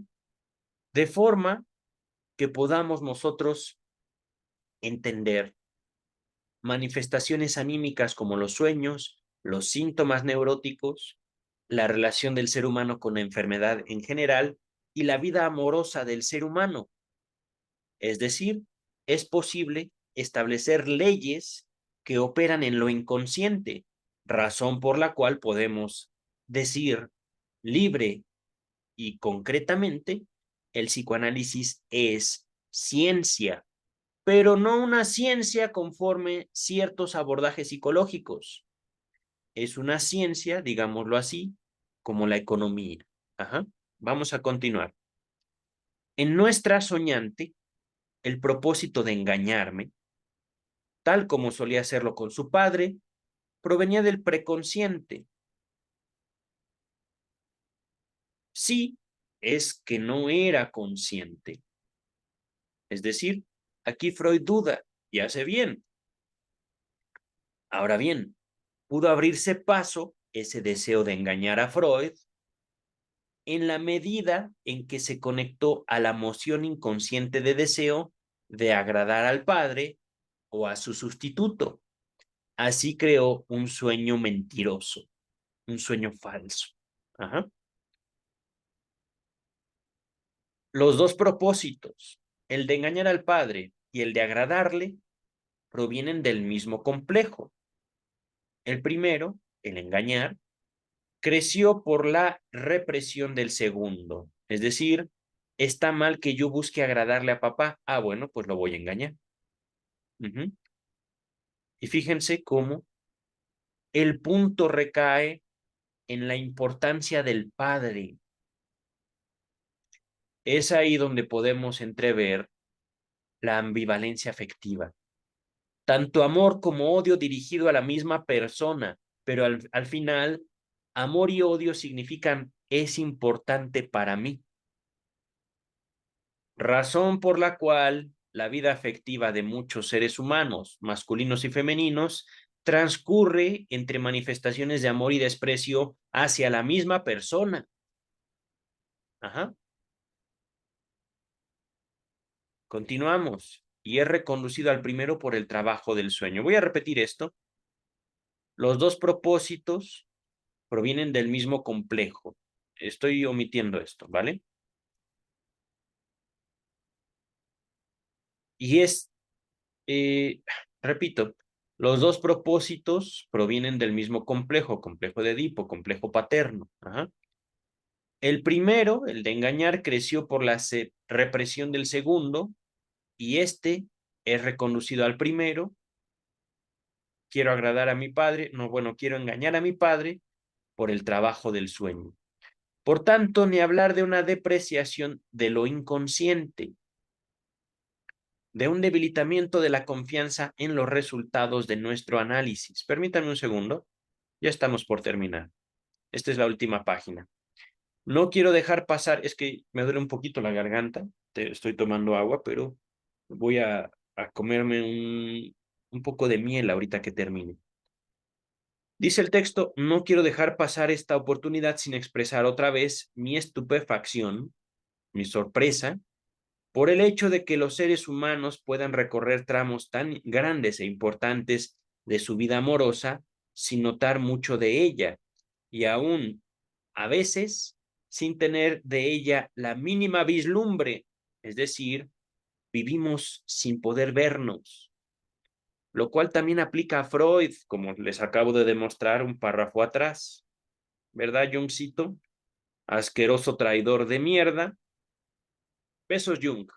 de forma que podamos nosotros entender manifestaciones anímicas como los sueños, los síntomas neuróticos, la relación del ser humano con la enfermedad en general y la vida amorosa del ser humano. Es decir, es posible establecer leyes que operan en lo inconsciente, razón por la cual podemos decir libre y concretamente, el psicoanálisis es ciencia. pero no una ciencia conforme ciertos abordajes psicológicos. Es una ciencia, digámoslo así, como la economía. Ajá. Vamos a continuar. En nuestra soñante, el propósito de engañarme, tal como solía hacerlo con su padre, provenía del preconsciente. Sí, es que no era consciente. Es decir, aquí Freud duda y hace bien. Ahora bien, pudo abrirse paso ese deseo de engañar a Freud en la medida en que se conectó a la emoción inconsciente de deseo de agradar al padre o a su sustituto. Así creó un sueño mentiroso, un sueño falso. Ajá. Los dos propósitos, el de engañar al padre y el de agradarle, provienen del mismo complejo. El primero, el engañar, creció por la represión del segundo. Es decir, está mal que yo busque agradarle a papá. Ah, bueno, pues lo voy a engañar. Uh-huh. Y fíjense cómo el punto recae en la importancia del padre. Es ahí donde podemos entrever la ambivalencia afectiva. Tanto amor como odio dirigido a la misma persona, pero al final, amor y odio significan es importante para mí. Razón por la cual la vida afectiva de muchos seres humanos, masculinos y femeninos, transcurre entre manifestaciones de amor y desprecio hacia la misma persona. Ajá. Continuamos. Y es reconducido al primero por el trabajo del sueño. Voy a repetir esto. Los dos propósitos provienen del mismo complejo. Estoy omitiendo esto, ¿vale? Y eh, repito, los dos propósitos provienen del mismo complejo, complejo de Edipo, complejo paterno. Ajá. El primero, el de engañar, creció por la represión del segundo y este es reconducido al primero. Quiero agradar a mi padre, no, bueno, quiero engañar a mi padre por el trabajo del sueño. Por tanto, ni hablar de una depreciación de lo inconsciente, de un debilitamiento de la confianza en los resultados de nuestro análisis. Permítame un segundo, ya estamos por terminar. Esta es la última página. No quiero dejar pasar, es que me duele un poquito la garganta, estoy tomando agua, pero voy a comerme un poco de miel ahorita que termine. Dice el texto, no quiero dejar pasar esta oportunidad sin expresar otra vez mi estupefacción, mi sorpresa, por el hecho de que los seres humanos puedan recorrer tramos tan grandes e importantes de su vida amorosa sin notar mucho de ella y aún, a veces, sin tener de ella la mínima vislumbre, es decir, vivimos sin poder vernos, lo cual también aplica a Freud, como les acabo de demostrar un párrafo atrás, ¿verdad, Jungcito? Asqueroso traidor de mierda. Besos, Jung.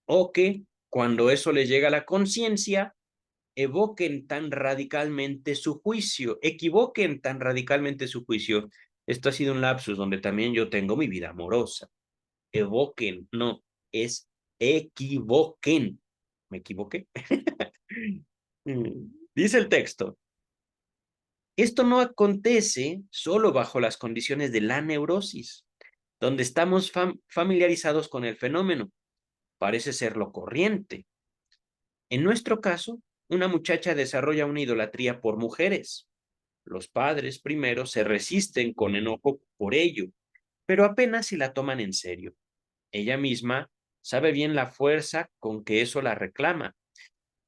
O que, cuando eso les llega a la conciencia, evoquen tan radicalmente su juicio, equivoquen tan radicalmente su juicio. Esto ha sido un lapsus donde también yo tengo mi vida amorosa. Evoquen, no, es equivoquen. ¿Me equivoqué? Dice el texto, esto no acontece solo bajo las condiciones de la neurosis, donde estamos familiarizados con el fenómeno. Parece ser lo corriente. En nuestro caso, una muchacha desarrolla una idolatría por mujeres. Los padres primero se resisten con enojo por ello, pero apenas si la toman en serio. Ella misma sabe bien la fuerza con que eso la reclama,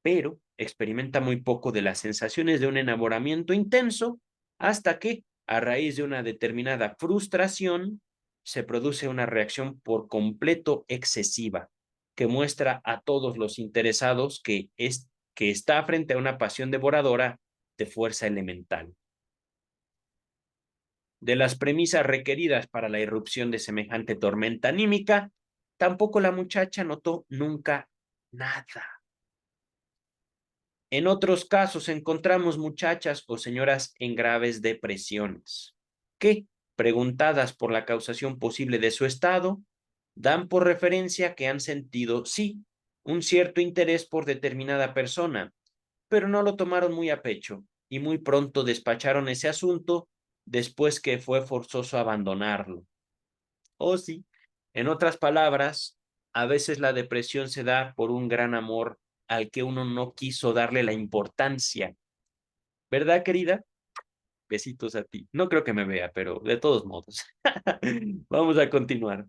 pero experimenta muy poco de las sensaciones de un enamoramiento intenso hasta que, a raíz de una determinada frustración, se produce una reacción por completo excesiva que muestra a todos los interesados que está frente a una pasión devoradora de fuerza elemental. De las premisas requeridas para la irrupción de semejante tormenta anímica, Tampoco la muchacha notó nunca nada. En otros casos encontramos muchachas o señoras en graves depresiones, que, preguntadas por la causación posible de su estado, dan por referencia que han sentido, sí, un cierto interés por determinada persona, pero no lo tomaron muy a pecho y muy pronto despacharon ese asunto después que fue forzoso abandonarlo. Oh, sí. En otras palabras, a veces la depresión se da por un gran amor al que uno no quiso darle la importancia. ¿Verdad, querida? Besitos a ti. No creo que me vea, pero de todos modos. Vamos a continuar.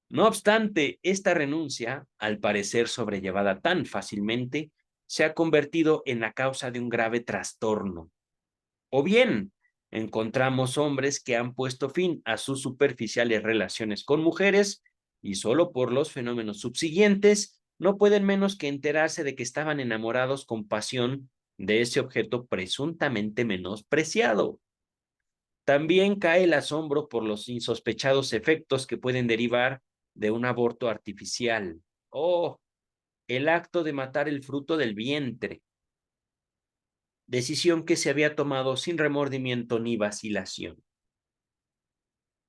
No obstante, esta renuncia, al parecer sobrellevada tan fácilmente, se ha convertido en la causa de un grave trastorno. O bien, encontramos hombres que han puesto fin a sus superficiales relaciones con mujeres y solo por los fenómenos subsiguientes no pueden menos que enterarse de que estaban enamorados con pasión de ese objeto presuntamente menospreciado. También cae el asombro por los insospechados efectos que pueden derivar de un aborto artificial. Oh, el acto de matar el fruto del vientre, decisión que se había tomado sin remordimiento ni vacilación.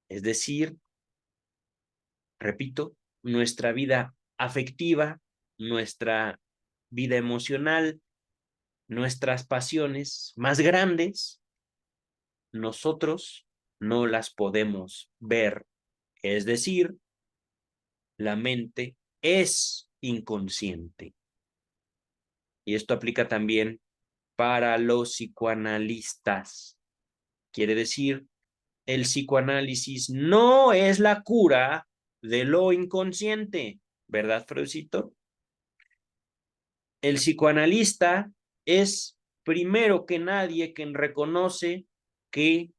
Es decir, repito, nuestra vida afectiva, nuestra vida emocional, nuestras pasiones más grandes, nosotros no las podemos ver. Es decir, la mente es inconsciente. Y esto aplica también para los psicoanalistas. Quiere decir, el psicoanálisis no es la cura de lo inconsciente, ¿verdad, Freudcito? El psicoanalista es primero que nadie quien reconoce que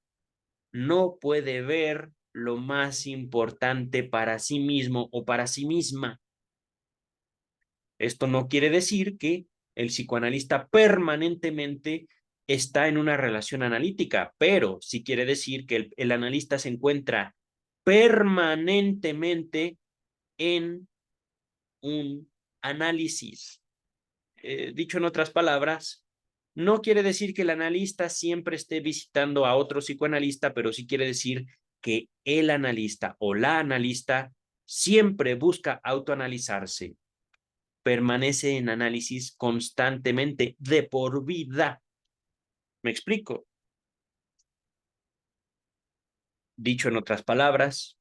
no puede ver lo más importante para sí mismo o para sí misma. Esto no quiere decir que el psicoanalista permanentemente está en una relación analítica, pero sí quiere decir que el analista se encuentra permanentemente en un análisis. Dicho en otras palabras, no quiere decir que el analista siempre esté visitando a otro psicoanalista, pero sí quiere decir que el analista o la analista siempre busca autoanalizarse, permanece en análisis constantemente, de por vida. ¿Me explico? Dicho en otras palabras,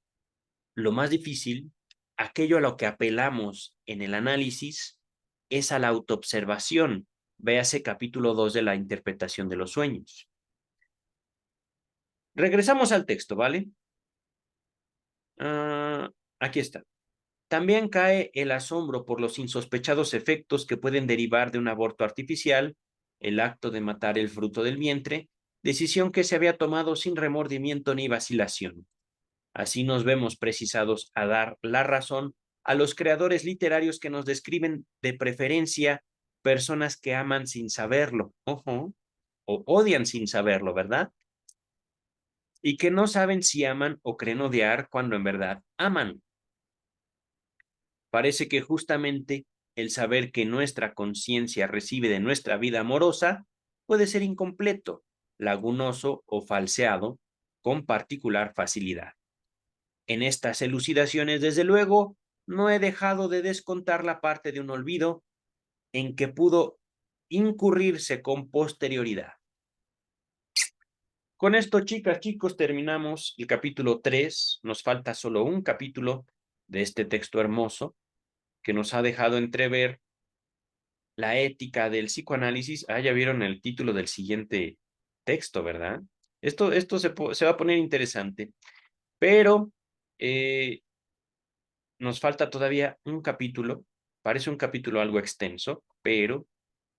lo más difícil, aquello a lo que apelamos en el análisis, es a la autoobservación. Véase capítulo 2 de la interpretación de los sueños. Regresamos al texto, ¿vale? Aquí está. También cae el asombro por los insospechados efectos que pueden derivar de un aborto artificial, el acto de matar el fruto del vientre, decisión que se había tomado sin remordimiento ni vacilación. Así nos vemos precisados a dar la razón a los creadores literarios que nos describen de preferencia personas que aman sin saberlo, ojo, o odian sin saberlo, ¿verdad? Y que no saben si aman o creen odiar cuando en verdad aman. Parece que justamente el saber que nuestra conciencia recibe de nuestra vida amorosa puede ser incompleto, lagunoso o falseado con particular facilidad. En estas elucidaciones, desde luego, no he dejado de descontar la parte de un olvido en que pudo incurrirse con posterioridad. Con esto, chicas, chicos, terminamos el capítulo 3. Nos falta solo un capítulo de este texto hermoso que nos ha dejado entrever la ética del psicoanálisis. Ya vieron el título del siguiente texto, ¿verdad? Esto se va a poner interesante, pero nos falta todavía un capítulo. Parece un capítulo algo extenso, pero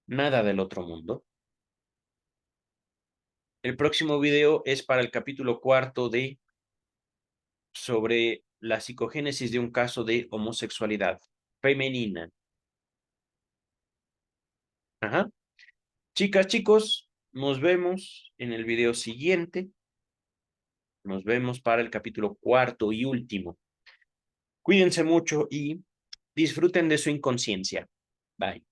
nada del otro mundo. El próximo video es para el capítulo 4 de sobre la psicogénesis de un caso de homosexualidad femenina. Ajá. Chicas, chicos, nos vemos en el video siguiente. Nos vemos para el capítulo 4 y último. Cuídense mucho y disfruten de su inconsciencia. Bye.